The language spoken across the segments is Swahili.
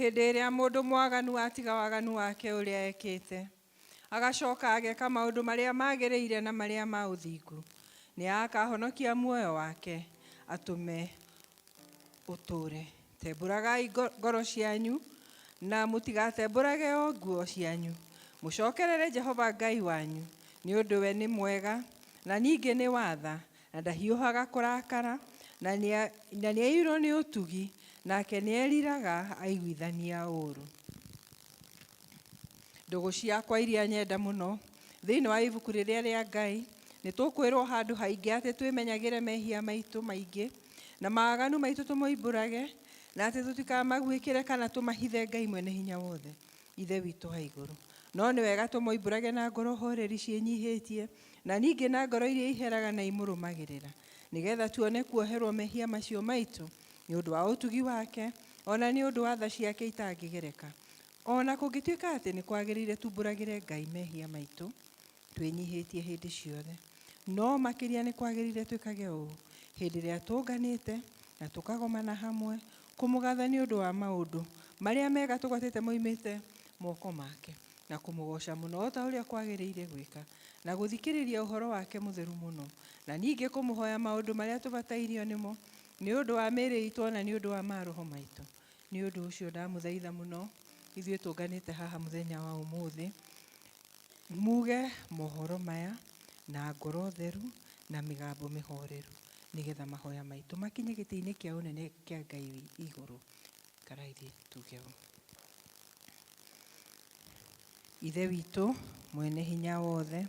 hĩndĩ ĩrĩa mũndũ mwaganu atiga waganu wake ũrĩa ekĩte, agacoka ageka maũndũ marĩa magĩrĩire na marĩa ma ũthingu, nĩ akahonokia muoyo wake atũme ũtũre. Tembũragai ngoro cianyu na mũtigatembũrage o nguo cianyu. Mũcokerere Jehova Ngai wanyu, nĩ ũndũ we nĩ mwega na ningĩ nĩ watha, na ndahiũhaga kũrakara, na nĩaiyũrwo nĩ ũtugi, nake nĩeriraga aiguithania ũũru. Ndũgũ ciakwa iria nyenda mũno, thĩinĩ wa ibuku rĩrĩa rĩa Ngai, nĩ tũkwĩrwo handũ haingĩ atĩ twĩmenyagĩre mehia maitũ maingĩ na maganu maitũ tũmoimbũrage, na atĩ tũtikamagwĩkĩre kana tũmahithe Ngai mwene hinya wothe, ithe witũ wa igũrũ. No nĩ wega tũmoimbũrage na ngoro horeri ciĩnyihĩtie, na ningĩ na ngoro iria iheraga na imũrũmagĩrĩra, nĩgetha tuone kuoherwo mehia macio maitũ nĩ ũndũ wa ũtugi wake, ona nĩ ũndũ wa tha ciake itangĩgereka. Ona kũngĩtuĩka atĩ nĩ kwagĩrĩire tumbũragĩre Ngai mehia maitũ, twĩnyihĩtie hĩndĩ ciothe. No makĩria nĩ kwagĩrĩire twĩkage ũũ hĩndĩ ĩrĩa tũnganĩte na tũkagomana hamwe, kũmũgatha nĩ ũndũ wa maũndũ marĩa mega tũgwatĩte moimĩte moko make, na kũmũgoca mũno o ta ũrĩa kwagĩrĩire gwĩka, na gũthikĩrĩria ũhoro wake mũtheru mũno, na ningĩ kũmũhoya maũndũ marĩa tũbatairio nĩmo, nĩ ũndũ wa mĩĩrĩ itũ na nĩ ũndũ wa maroho maitũ. Nĩ ũndũ ũcio ndamũthaitha mũno, ithuĩ tũnganĩte haha mũthenya wa ũmũthĩ, muge mohoro maya na ngoro theru na mĩgambo mĩhoreru, nĩgetha mahoya maitũ makinye gĩtĩ-inĩ kĩa ũnene kĩa Ngai igũrũ. Karaithiĩ tuge ũũ. Ithe witũ mwene hinya wothe,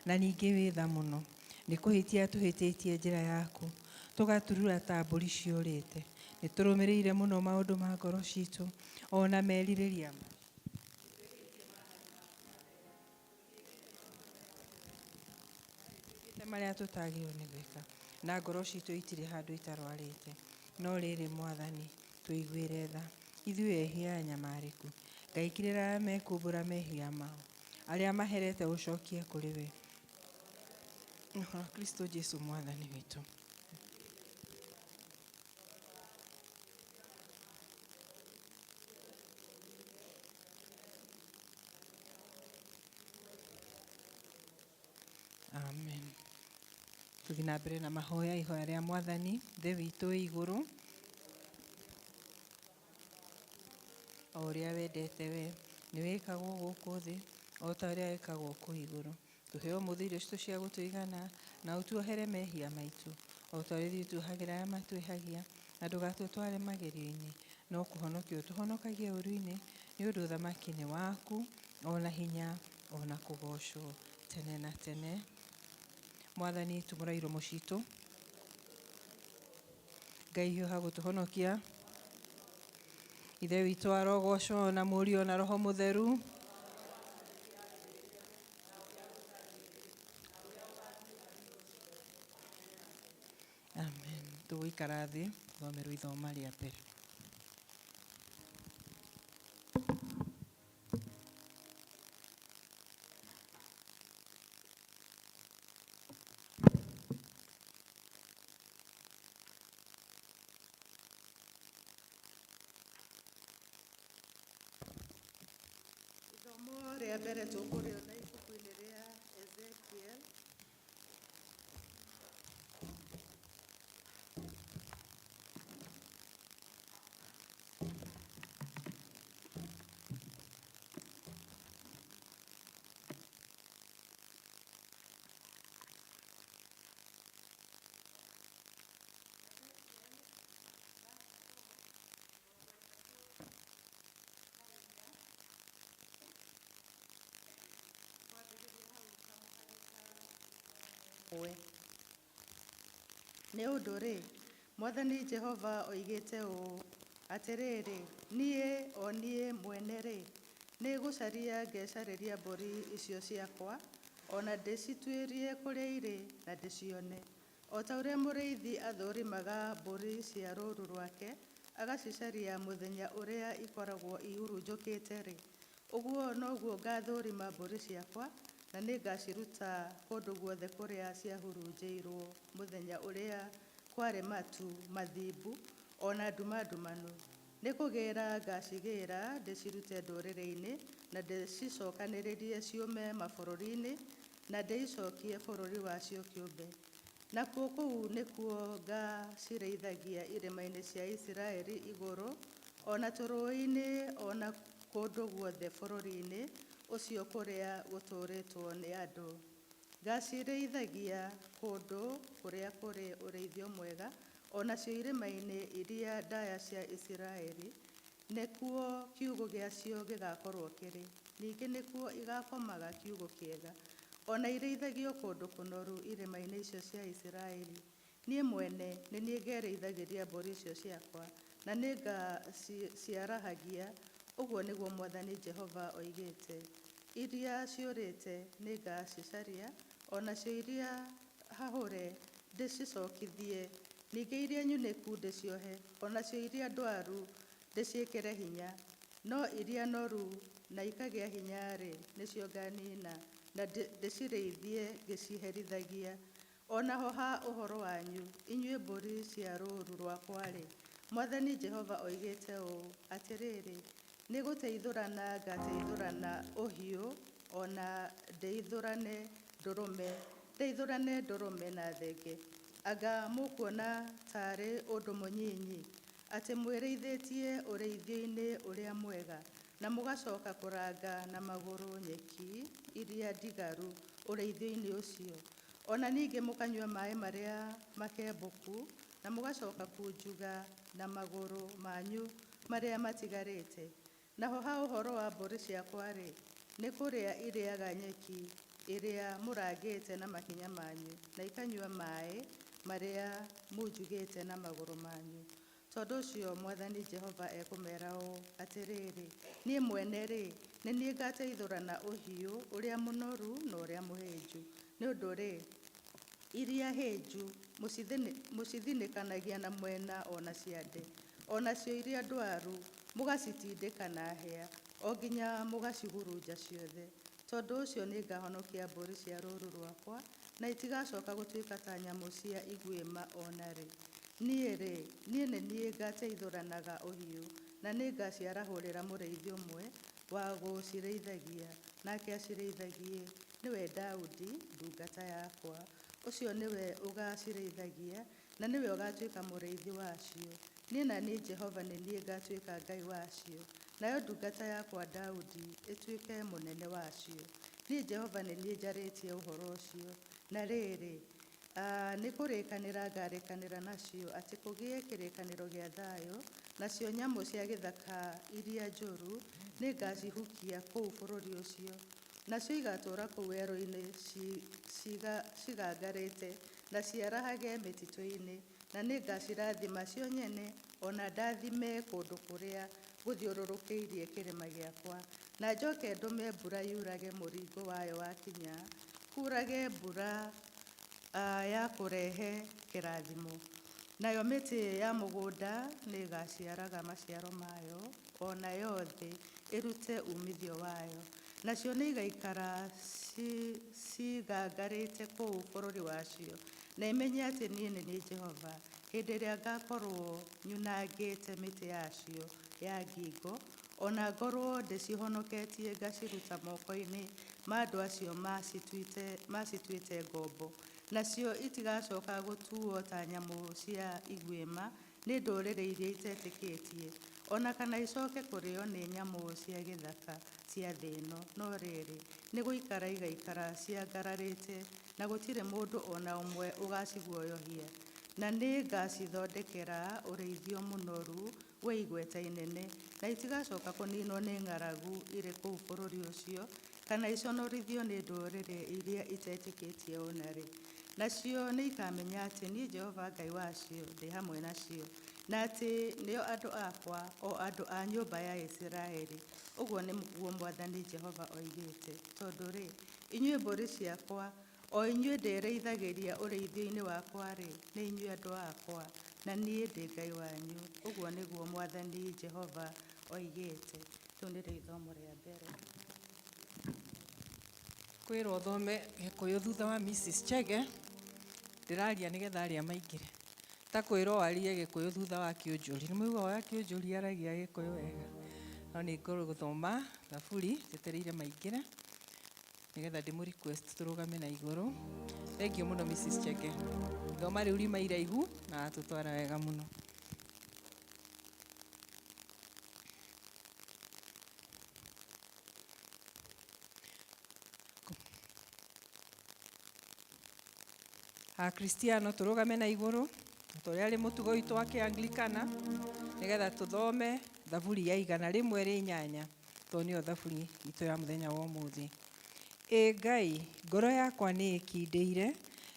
na ningĩ wĩ tha mũno, nĩ kũhĩtia tũhĩtĩtie njĩra yaku, tũgaturura ta mbũri ciũrĩte. Nĩ tũrũmĩrĩire mũno maũndũ ma ngoro citũ, ona merirĩria marĩa tũtagĩrĩirwo nĩ gwĩka, na ngoro citũ itirĩ handũ itarwarĩte. No rĩrĩ Mwathani, tũiguĩre tha, ithuĩ ehia nyamarĩku, ngaikĩrĩra mekumbũra mehia mao, arĩa maherete ũcokie kũrĩ we. Kristo Jesu Mwathani witũ. Amen. Tũthiĩ na mbere na mahoya, ihoya rĩa Mwathani. Ithe witũ wĩ igũrũ, o ũrĩa wendete we, nĩ wĩkagwo gũkũ thĩ o ta ũrĩa wĩkagwo kũ igũrũ. Tũhe ũmũthĩ irio citũ cia gũtũigana, na ũtuohere mehia maitũ o ta ũrĩa ithuĩ tuohagĩra arĩa matwĩhagia, na ndũgatũtware magerio-inĩ, no kũhonokia ũtũhonokagie ũũru-inĩ, nĩ ũndũ ũthamaki nĩ waku, ona hinya, ona kũgocwo tene na tene. Mwathani tumũra iromo citũ, Ngai hiũha gũtũhonokia. Ithe witũ arogocwo na Mũriũ na Roho Mũtheru. Amen. Tũgũikara thĩ, thomerwo ithoma rĩa mbere. Ithomo rĩa mbere tũkũrĩona ibuku-inĩ rĩa Ezekiel. Nĩ ũndũ rĩ, Mwathani Jehova oigĩte ũũ atĩrĩrĩ, niĩ mwene rĩ, nĩ gũcaria ngecarĩria mbũri icio ciakwa, ona ndĩcituĩrie kũrĩa irĩ na ndĩcione. O ta ũrĩa mũrĩithi athũrimaga mbũri cia rũũru rwake, agacicaria mũthenya ũrĩa ikoragwo ihurunjũkĩte rĩ, ũguo noguo ngathũrima mbũri ciakwa, na nĩ ngaciruta kũndũ guothe kũrĩa ciahurunjĩirwo mũthenya ũrĩa kwarĩ matu mathimbu, ona nduma ndumanu. nĩ kũgĩra ngacigĩra ndĩcirute ndũrĩrĩ-inĩ na ndĩcicokanĩrĩrie ciume mabũrũri-inĩ na ndĩicokie bũrũri wacio kĩũmbe. Nakuo kũu nĩkuo ngacirĩithagia irĩma-inĩ cia Isiraeli igũrũ, ona tũrũĩ-inĩ, ona kũndũ guothe bũrũri-inĩ ũcio kũrĩa gũtũũrĩtwo nĩ andũ. Ngacirĩithagia kũndũ kũrĩa kũrĩ ũrĩithio mwega, onacio irĩma-inĩ iria ndaya cia Isiraeli, nĩkuo kiugũ gĩacio gĩgakorwo kĩrĩ. Ningĩ nĩkuo igakomaga kiugũ kĩega, ona irĩithagio kũndũ kũnoru irĩma-inĩ icio cia Isiraeli. Niĩ mwene nĩ niĩ ngerĩithagĩria mbũri icio ciakwa, na nĩ ngaciarahagia, ũguo nĩguo Mwathani Jehova oigĩte. Iria ciũrĩte nĩ ngacicaria, onacio iria hahũre ndĩcicokithie, ningĩ iria nyunĩku ndĩciohe, onacio iria ndwaru ndĩciĩkĩre hinya, no iria noru na ikagĩa hinya-rĩ, nĩcio nganina na ndĩcirĩithie ngĩciherithagia. Onaho ha ũhoro wanyu, inyuĩ mbũri cia rũũru rwakwa-rĩ, Mwathani Jehova oigĩte ũũ atĩrĩrĩ, nĩ gũteithũrana ngateithũrana ũhiũ, ona ndeithũrane ndũrũme na thenge. Anga mũkuona tarĩ ũndũ mũnyinyi, atĩ mwĩrĩithĩtie ũrĩithio-inĩ ũrĩa mwega, na mũgacoka kũranga na magũrũ nyeki iria ndigaru ũrĩithio-inĩ ũcio. Ona ningĩ mũkanyua maaĩ marĩa makembũku, na mũgacoka kunjuga na magũrũ manyu marĩa matigarĩte. Naho ha ũhoro wa mbũri ciakwa-rĩ, nĩ kũrĩa irĩaga nyeki ĩrĩa mũrangĩte na makinya manyu, na ikanyua maaĩ marĩa munjugĩte na magũrũ manyu. Tondũ ũcio Mwathani Jehova ekũmera ũũ atĩrĩrĩ, niĩ mwene-rĩ, nĩ niĩ ngateithũrana ũhiũ ũrĩa mũnoru na ũrĩa mũhĩnju. Nĩ ũndũ-rĩ, iria hĩnju mũcithinĩkanagia na mwena ona ciande, onacio iria ndwaru mũgacitindĩka na hĩa, o nginya mũgacihurunja ciothe. Tondũ ũcio nĩ ngahonokia mbũri cia rũũru rwakwa, na itigacoka gũtuĩka ta nyamũ cia iguĩma ona-rĩ. Niĩ-rĩ, niĩ nĩ niĩ ngateithũranaga ũhiũ, na nĩ ngaciarahũrĩra mũrĩithi ũmwe wa gũcirĩithagia, nake acirĩithagie nĩwe Daudi, ndungata yakwa. Ũcio nĩwe ũgacirĩithagia, na nĩwe ũgatuĩka mũrĩithi wacio. Niĩ na niĩ Jehova nĩ niĩ ngatuĩka Ngai wacio, nayo ndungata yakwa Daudi ĩtuĩke mũnene wacio. Niĩ Jehova nĩ niĩ njarĩtie ũhoro ũcio. Na rĩrĩ, nĩ kũrĩkanĩra ngarĩkanĩra nacio atĩ kũgĩe kĩrĩkanĩro gĩa thayũ, nacio nyamũ cia gĩthaka iria njũru nĩ ngacihukia kũu bũrũri ũcio. Nacio igatũũra kũu werũ-inĩ cigangarĩte na ciarahage mĩtitũ-inĩ, na nĩ ngacirathima cio nyene, ona ndathime kũndũ kũrĩa gũthiũrũrũkĩirie kĩrĩma gĩakwa. Na njoke ndũme mbura yurage mũringo wayo wakinya, kurage mbura ya kũrehe kĩrathimo. Nayo mĩtĩ ya mũgũnda nĩ ĩgaciaraga maciaro mayo, ona yothe ĩrute umithio wayo. Nacio nĩ igaikara cigangarĩte kũu bũrũri wacio, na imenye atĩ niĩ nĩ niĩ Jehova, hĩndĩ ĩrĩa ngakorwo nyunangĩte mĩtĩ yacio ya ngingo, ona ngorwo ndĩcihonoketie ngaciruta moko-inĩ ma andũ acio macituĩte ngombo. Nacio itigacoka gũtuo ta nyamũ cia iguĩma nĩ ndũrĩrĩ iria itetĩkĩtie, ona kana icoke kũrĩo nĩ nyamũ cia gĩthaka cia thĩ ĩno. No rĩrĩ, nĩ gũikara igaikara ciangararĩte, na gũtirĩ mũndũ ona ũmwe ũgaciguoyohia. Na nĩ ngacithondekera ũrĩithio mũnoru wa igweta inene, na itigacoka kũninwo nĩ ng'aragu irĩ kũu bũrũri ũcio, kana iconorithio nĩ ndũrĩrĩ iria itetĩkĩtie onarĩ. Nacio nĩ ikamenya atĩ niĩ Jehova Ngai wacio ndĩ hamwe nacio, na atĩ nĩo andũ akwa, o andũ a nyũmba ya Isiraeli. Ũguo nĩguo Mwathani Jehova oigĩte. Tondũ-rĩ, inyuĩ mbũri ciakwa, o inyuĩ ndĩrĩithagĩria ũrĩithio-inĩ wakwa-rĩ, nĩ inyuĩ andũ akwa, na niĩ ndĩ Ngai wanyu. Ũguo nĩguo Mwathani Jehova oigĩte. Rĩu nĩrĩo ithomo rĩa mbere. Kwĩrwo thome Gĩkũyũ thutha wa Mrs. Chege, ndĩraria nĩgetha arĩa maingĩre. ta kwĩrwo arie Gĩkũyũ thutha wa kĩũnjũri. Nĩ mũigua wa kĩũnjũri aragia Gĩkũyũ wega. No nĩ ngũthoma thaburi njetereire maingĩre nĩgetha ndĩmũ request tũrũgame na igũrũ. Thengiũ mũno Mrs. Chege. Thoma rĩu rima iraihu na tũtwara wega mũno. Akristiano tũrũgame na igũrũ tũrĩa arĩ mũtugo witũ wa Kĩanglikana nĩgetha tũthome thaburi ya 108 tondũ nĩyo thaburi itũ ya mũthenya wa ũmũthĩ. Ngai, ngoro yakwa nĩ ĩkindĩire,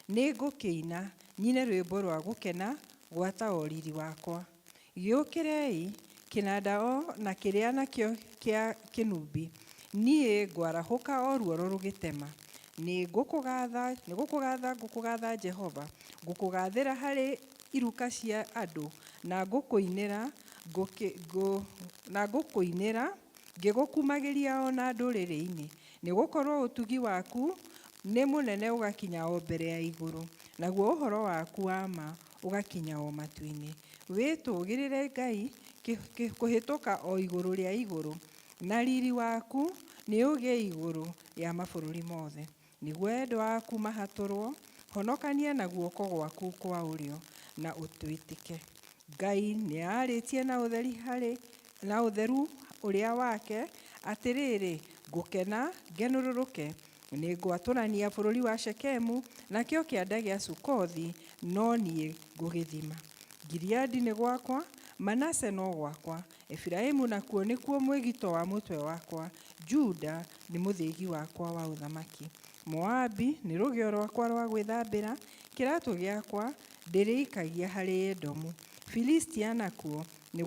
nĩ ngũkĩina nyine rwĩmbo rwa gũkena gwata o riri wakwa. Gĩũkĩrei kĩnanda o na kĩrĩa nakĩo kĩa kĩnumbi, niĩ ngwarahũka o ruoro rũgĩtema. Nĩ ngũkũgatha Jehova, ngũkũgathĩra harĩ iruka cia andũ na ngũkũinĩra ngĩgũkumagĩria o na ndũrĩrĩ-inĩ. Nĩ gũkorwo ũtugi waku nĩ mũnene ũgakinya o mbere ya igũrũ, naguo ũhoro waku wa ma ũgakinya o matu-inĩ. Wĩtũgĩrĩre Ngai kũhĩtũka o igũrũ rĩa igũrũ, na riri waku nĩ ũgĩe igũrũ ya mabũrũri mothe. Nĩguo wendo waku mahatũrwo, honokania na guoko gwaku kwa ũrĩo na ũtwĩtĩke. Ngai nĩ arĩtie na ũtheru ũrĩa wake atĩrĩrĩ, ngũkena ngenũrũrũke. Nĩ ngwatũrania bũrũri wa Shekemu nakĩo kĩanda gĩa Sukothi, no niĩ ngũgĩthima. Gileadi nĩ gwakwa, Manase no gwakwa, Efiraimu nakuo nĩkuo mwĩgito wa mũtwe wakwa, Juda nĩ mũthĩgi wakwa wa ũthamaki. Moabi nĩ rũgĩo rwakwa rwa gwĩthambĩra, kĩratũ gĩakwa ndĩrĩikagia harĩ Edomu. Filistia nakuo nĩ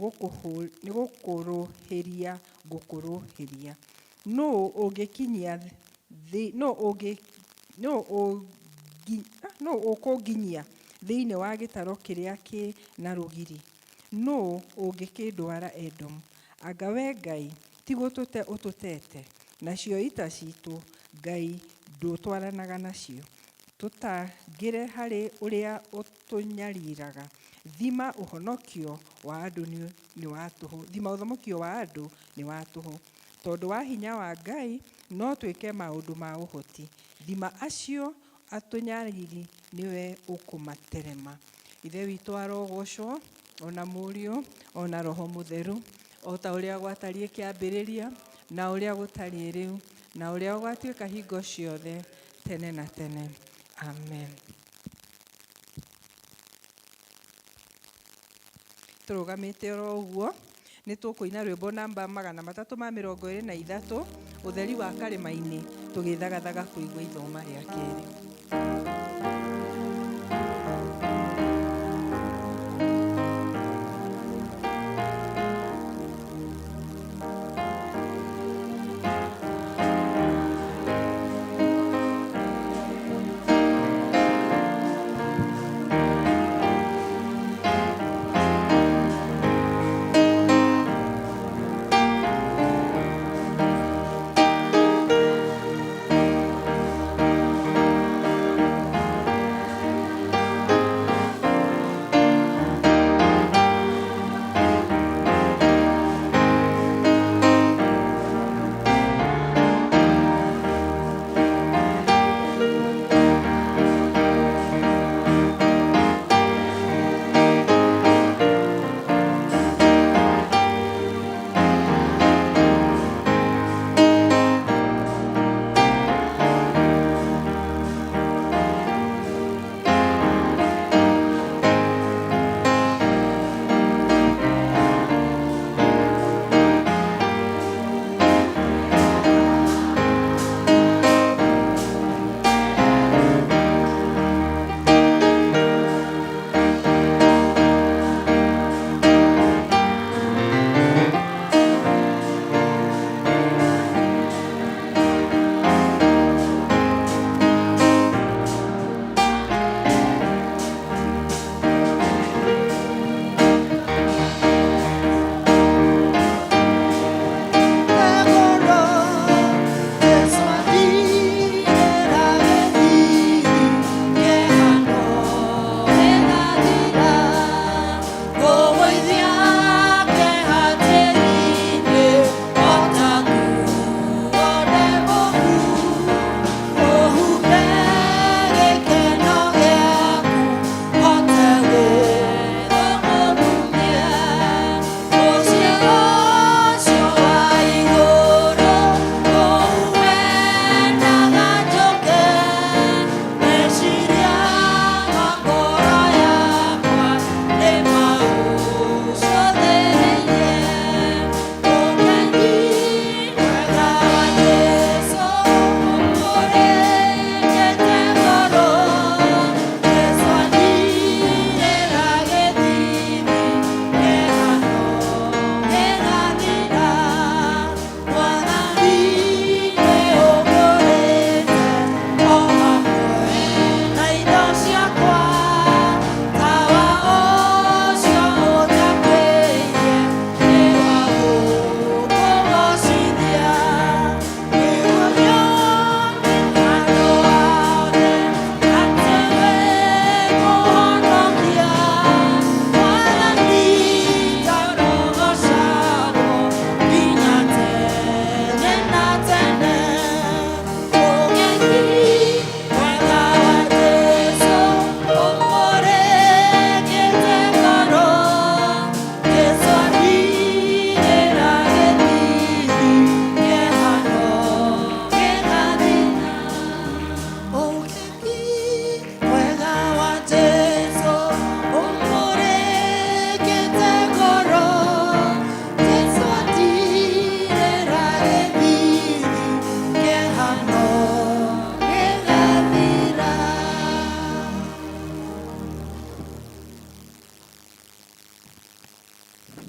gũkũrũhĩria ngũkũrũhĩria. Nũũ ũkũnginyia thĩinĩ wa gĩtaro kĩrĩa kĩ na rũgiri? Nũũ ũngĩkĩndwara Edomu? Anga we Ngai ti gũtũte ũtũtete, nacio ita citũ Ngai ndũtwaranaga nacio. Tũtangĩre harĩ ũrĩa ũtũnyariraga. Thima ũhonokio wa andũ nĩ wa tũhũ. Tondũ wa hinya wa Ngai no twĩke maũndũ ma ũhoti. Thima acio atũnyariri nĩwe ũkũmaterema. Ithe witũ arogocwo, ona Mũriũ, ona Roho Mũtheru, o ta ũrĩa gwatariĩ kĩambĩrĩria, na ũrĩa gũtariĩ rĩu, na ũrĩa ũgatuĩka hingo ciothe, tene na tene. Amen. Tũrũgamĩte oro ũguo, nĩ tũkũina rwĩmbo namba 323, ũtheri wa karĩma-inĩ, tũgĩthagathaga kũigua ithoma rĩa kerĩ.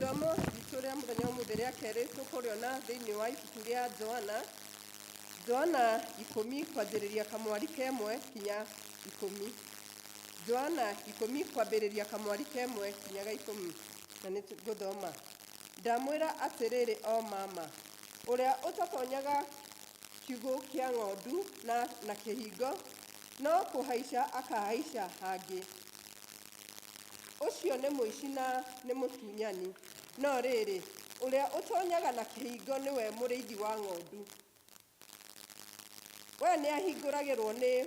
ithomo ritũ rĩa mũthenya ũmũthĩ rĩa kerĩ tũkũrĩona thĩinĩ wa ibuku rĩa Johana 10 kwanjĩrĩria kamwari kemwe kinya 10. Johana 10 kwambĩrĩria kamwari kemwe kinya 10, na nĩ ngũthoma. Ndamwĩra atĩrĩrĩ o mama, ũrĩa ũtatonyaga kiugũ kĩa ng'ondu na kĩhingo, no kũhaica akahaica hangĩ. Ũcio nĩ mũici na nĩ mũtunyani, no rĩrĩ, ũrĩa ũtonyaga na kĩhingo nĩwe mũrĩithi wa ng'ondu. We nĩ ahingũragĩrwo nĩ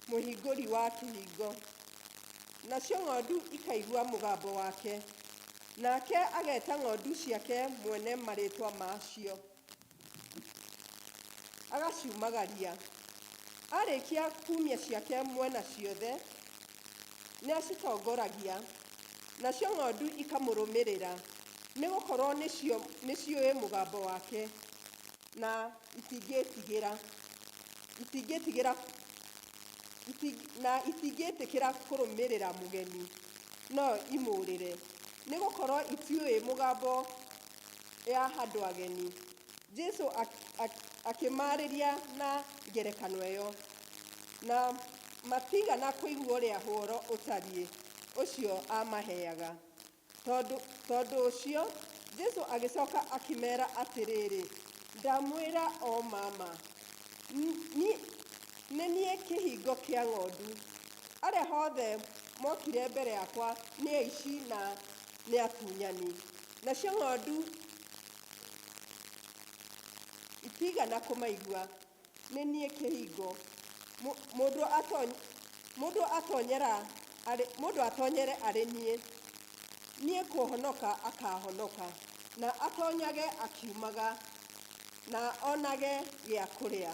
mũhingũri wa kĩhingo, nacio ng'ondu ikaigua mũgambo wake, nake ageta ng'ondu ciake mwene marĩtwa macio, agaciumagaria. Arĩkia kumia ciake mwena ciothe, nĩ acitongoragia, nacio ng'ondu ikamũrũmĩrĩra, nĩ gũkorwo nĩ ciũĩ mũgambo wake, na itingĩtĩkĩra kũrũmĩrĩra mũgeni, no imũrĩre, nĩ gũkorwo itiũĩ mũgambo ya andũ ageni. Jesũ akĩmarĩria na ngerekano ĩyo, na matigana kũigua ũrĩa ũhoro ũtariĩ ũcio amaheaga. Tondũ ũcio, Jesũ agĩcoka akĩmera atĩrĩrĩ, ndamwĩra o mama, nĩ niĩ kĩhingo kĩa ng'ondu. Arĩa hothe mokire mbere yakwa nĩ aici na nĩ atunyani, nacio ng'ondu itigana kũmaigua. Nĩ niĩ kĩhingo. Mũndũ atonyere arĩ niĩ kũhonoka akahonoka, na atonyage akiumaga, na onage gĩa kũrĩa.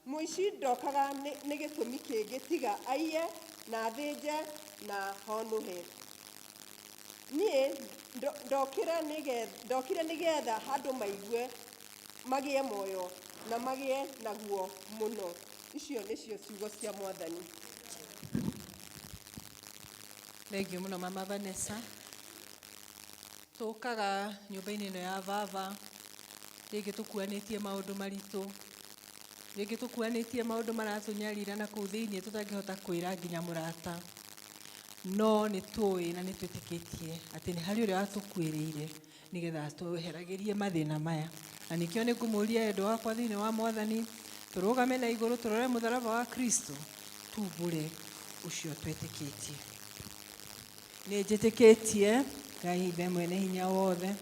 Mũici ndokaga nĩ gĩtũmi kĩngĩ tiga aiye na athĩnje na honũhe. Niĩ ndokire nĩgetha andũ maigue, magĩe muoyo na magĩe naguo mũno. Icio nĩcio ciugo cia Mwathani. Thengiũ mũno Mama Vanessa. Tũkaga nyũmba-inĩ ĩno ya baba, rĩngĩ tũkuanĩtie maũndũ maritũ, rĩngĩ tũkuanĩtie maũndũ maratũnyarira na kũu thĩinĩ tũtangĩhota kwĩra nginya mũrata, no nĩ tũĩ na nĩ twĩtĩkĩtie atĩ nĩ harĩ ũrĩa watũkuĩrĩire nĩgetha tũeheragĩrie mathĩna maya. Na nĩkĩo nĩ ngũmũria endwa wakwa thĩinĩ wa Mwathani, tũrũgame na igũrũ tũrore mũtharaba wa Kristo, tumbũre ũcio twĩtĩkĩtie. Nĩ njĩtĩkĩtie Ngai Ithe mwene hinya wothe,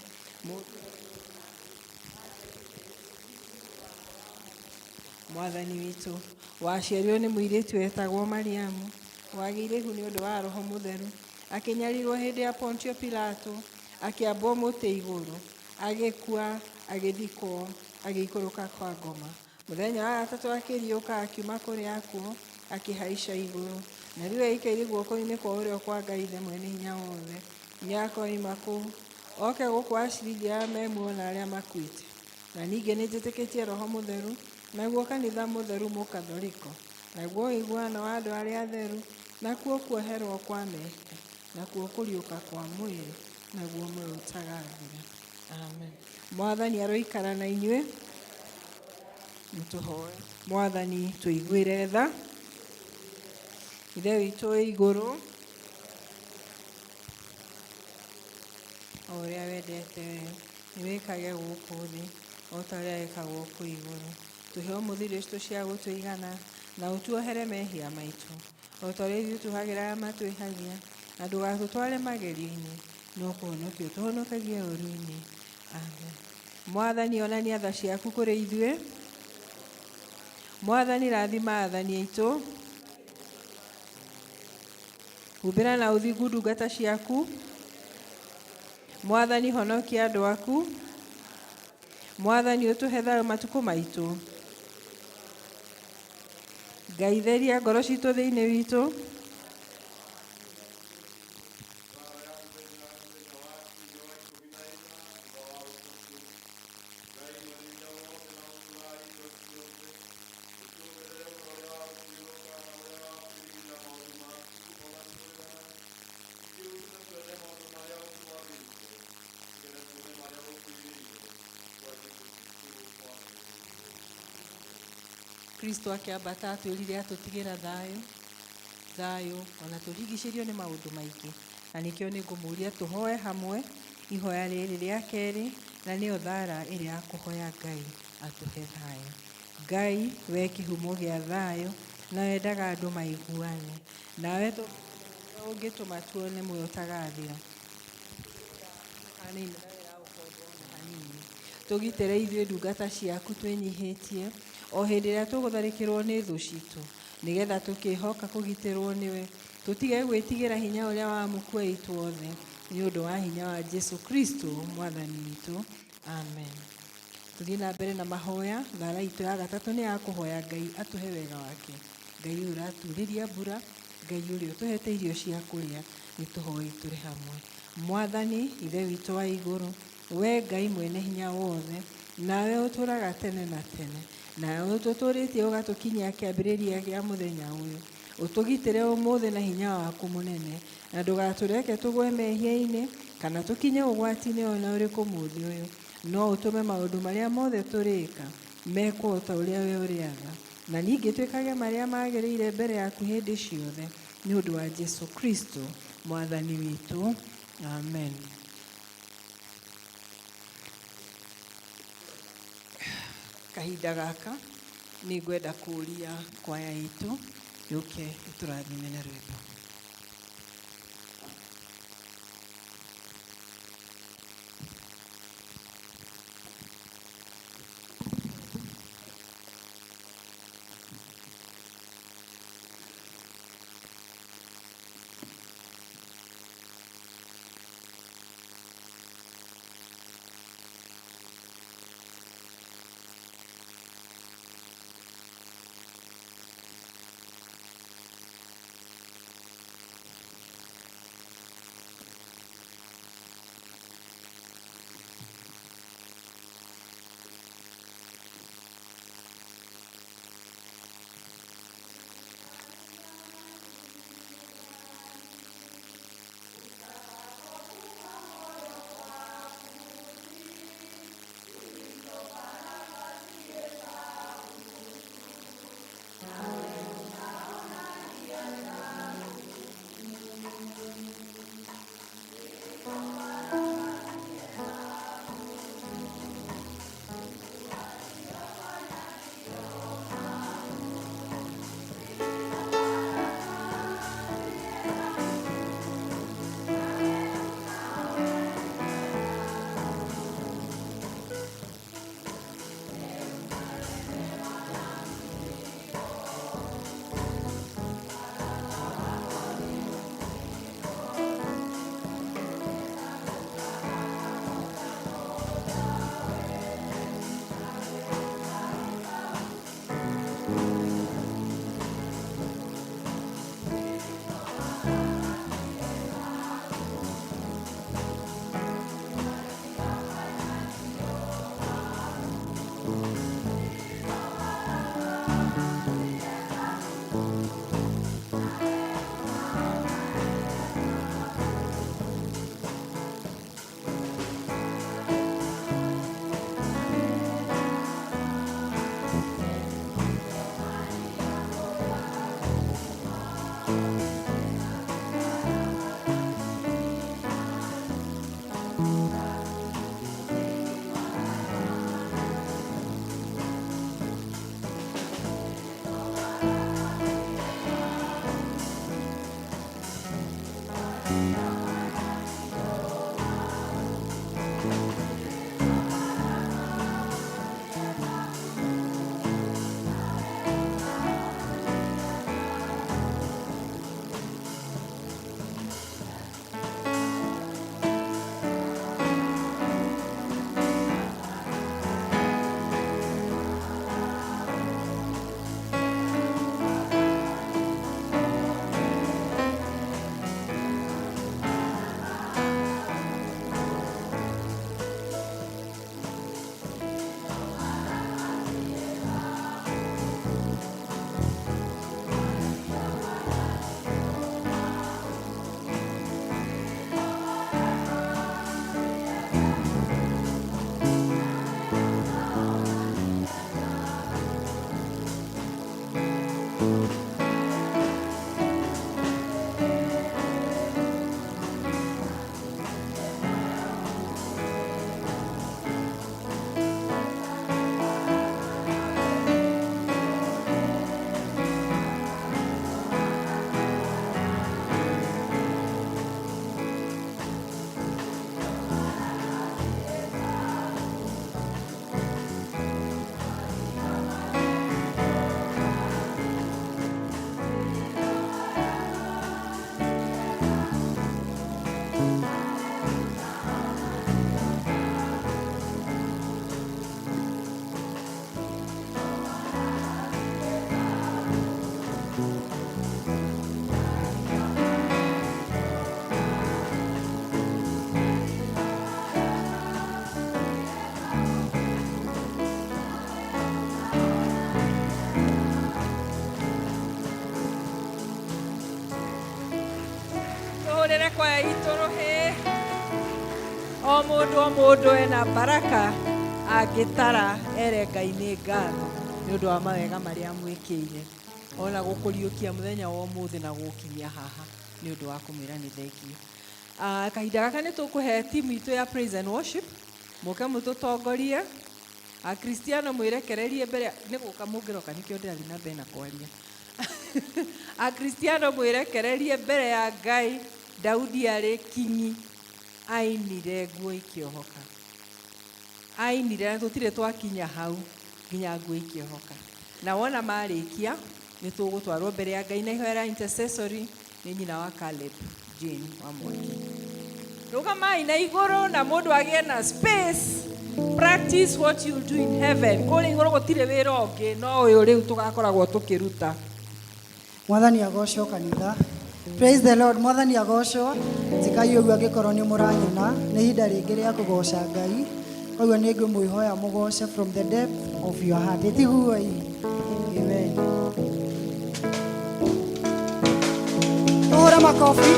Mwathani witũ, waciarirwo nĩ mũirĩtu wetagwo Mariamu, wagĩire ihu nĩ ũndũ wa Roho Mũtheru, akĩnyarirwo hĩndĩ ya Pontio Pilato, akĩambwo mũtĩ igũrũ, agĩkua, agĩthikwo, agĩikũrũka kwa ngoma. Mũthenya wa gatatũ akĩriũka akiuma kũrĩ akuũ, akĩhaica igũrũ, na rĩu aikaire guoko-inĩ kwa ũrĩo kwa Ngai Ithe mwene hinya wothe. Nĩakoima kũu, oke gũkũ acirithia arĩa me muoyo na arĩa makuĩte. Na ningĩ nĩ njĩtĩkĩtie Roho Mũtheru, naguo kanitha mũtheru mũkatholiko, naguo ũiguano wa andũ arĩa atheru, nakuo kuoherwo kwa mehia, nakuo kũriũka kwa mwĩrĩ, naguo muoyo ũtagathira. Amen. Mwathani aroikara na inyuĩ. Nĩtũhoe. Mwathani tũiguĩre tha. Ithe witũ wĩ igũrũ, o ũrĩa wendete nĩwĩkage gũkũ thĩ, o ta ũrĩa wĩkagwo kũu igũrũ. Tũhe mũthithũ citũ cia gũtũigana, na ũtuohere mehia maitũ, o ta ũrĩa ithuĩ tũhagĩra matwĩhagia, na ndũgatũtware magerio-inĩ, no kũhonokia ũtũhonokagie ũũru-inĩ. Amen. Mwathani onania tha ciaku kũrĩ ithuĩ. Mwathani rathima athani aitũ. Humbĩra na ũthingu ndungata ciaku. Mwathani honokia andũ aku. Mwathani ũtũhe thayũ matukũ maitũ. Ngai theria ngoro citũ thĩinĩ witũ. Kristo akĩambata atwĩrire atũtigĩra thayũ, thayũ ona tũrigicĩirio nĩ maũndũ maingĩ, na nĩkĩo nĩngũmũria tũhoe hamwe ihoya rĩrĩ rĩa kerĩ, na nĩyo thara ĩrĩa ya kũhoya Ngai atũhe thayũ. Ngai we kĩhumo gĩa thayũ, na wendaga andũ maiguane, nawe ũngĩtũma tuone muoyo ũtagathira. Tũgitĩre ithuĩ ndungata ciaku twĩnyihĩtie o hĩndĩ ĩrĩa tũgũtharĩkĩrwo nĩ thũ citũ, nĩgetha tũkĩhoka kũgitĩrwo nĩwe, tũtige gwĩtigĩra hinya ũrĩa wa mukuei tuothe, nĩ ũndũ wa hinya wa Jesu Kristo mwathani witũ. Amen. Tũthiĩ na mbere na mahoya. Thara itũ ya gatatũ nĩ ya kũhoya Ngai atũhe wega wake. Ngai ũyũ ũraturĩria mbura, Ngai ũrĩa ũtũhete irio cia kũrĩa, nĩ tũhoe tũrĩ hamwe. Mwathani ithe witũ wa igũrũ, we Ngai mwene hinya wothe, nawe ũtũraga tene na tene, nawe ũtũtũrĩtie ũgatũkinyia kĩambĩrĩria gĩa mũthenya ũyũ. Ũtũgitĩre ũmũthĩ na hinya waku mũnene, na ndũgatũreke tũgwe mehia-inĩ kana tũkinye ũgwati-inĩ ona ũrĩkũ mũthĩ ũyũ, no ũtũme maũndũ marĩa mothe tũrĩka mekwo ta ũrĩa we ũrĩaga, na ningĩ twĩkage marĩa magĩrĩire mbere yaku hĩndĩ ciothe, nĩ ũndũ wa Jesu Kristo mwathani witũ. Amen. Kahinda gaka nĩ ngwenda kũria kwaya itũ yũke ĩtũrathime na rwĩmbo. Ngai torohe. O mũndũ ena baraka angĩtara ere Ngai nĩ ngatho nĩ ũndũ wa mawega marĩa mwĩkĩire. Ona gũkũriũkia mũthenya wa ũmũthĩ na gũkinyia haha nĩ ũndũ wa kũmwĩra nĩ thengiũ. Kahinda gaka nĩ tũkũhe timu itũ ya praise and worship mũke mũtũtongorie. Akristiano mwĩrekererie mbere nĩ gũka mũngĩroka nĩkĩo ndĩrathiĩ na mbere na kwaria. Akristiano mwĩrekererie mbere ya Ngai. Daudi arĩ kinyi ainire nguo ikĩohoka. Ainire na tũtirĩ twakinya hau nginya nguo ikĩohoka. Na wona marĩkia nĩ tũgũtwarwo mbere ya Ngai na ihoya rĩa intercessory nĩ nyina wa Caleb, Jane wa Mwaki. Rũgamai na igũrũ na mũndũ agĩe na space. Practice what you do in heaven. Kũrĩ igũrũ gũtirĩ wĩra ũngĩ no ũyũ rĩu tũgakoragwo tũkĩruta. Mwathani agocwo kanitha. Praise the Lord. Mwathani agocwo. Njikai ũguo angĩkorwo nĩ mũranyona nĩ ihinda rĩngĩ rĩa kũgoca Ngai. Koguo nĩ ngũmwĩhoya mũgoce from the depth of your heart. Ĩtiguoi. Amen. Tũhũre makobi.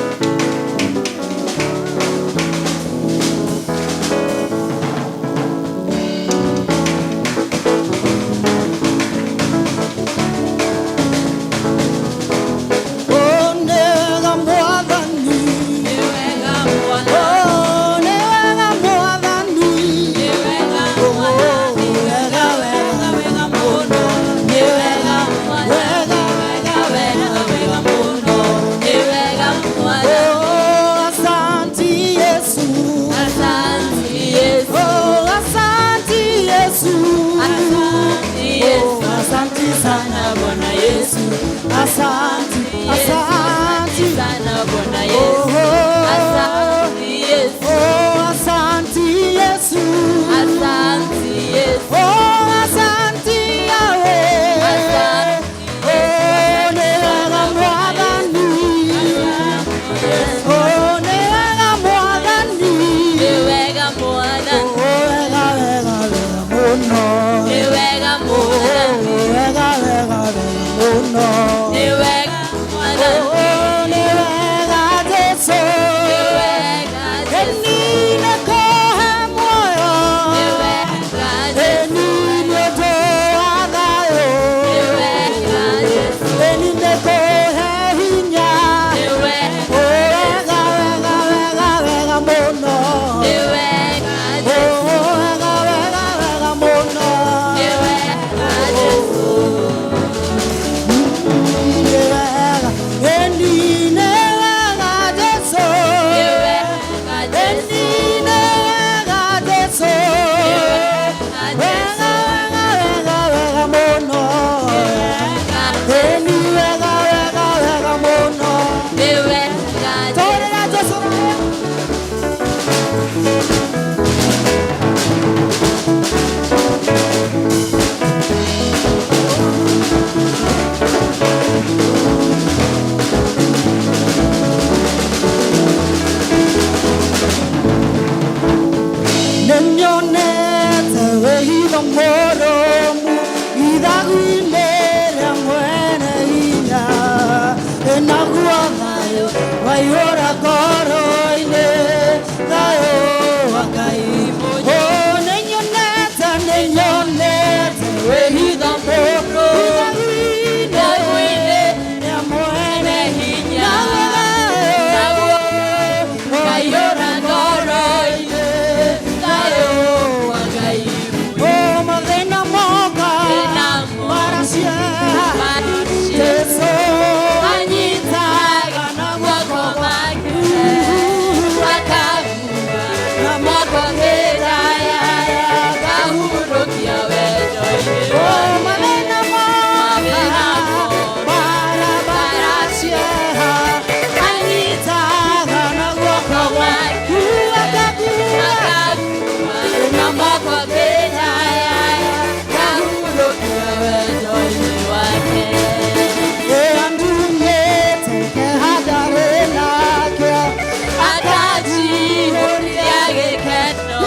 Get no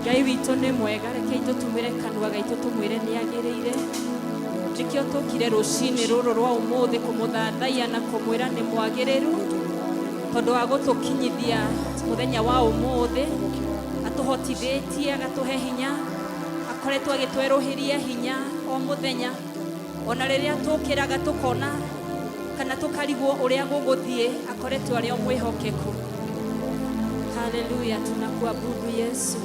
Ngai witũ nĩ mwega, rekei tũtumĩre kanua gaitũ tũmwĩre nĩ agĩrĩire. Nĩkĩo tũkire rũcinĩ rũrũ rwa ũmũthĩ kũmũthathaiya na kũmwĩra nĩ mwagĩrĩru tondũ wa gũtũkinyithia mũthenya wa ũmũthĩ, atũhotithĩtie, agatũhe hinya, akoretwo agĩtwerũhĩria hinya o mũthenya, ona rĩrĩa tũkĩraga tũkona kana tũkarigwo ũrĩa gũgũthiĩ, akoretwo arĩ o mwĩhokeku. Haleluya, tunakuabudu Yesu.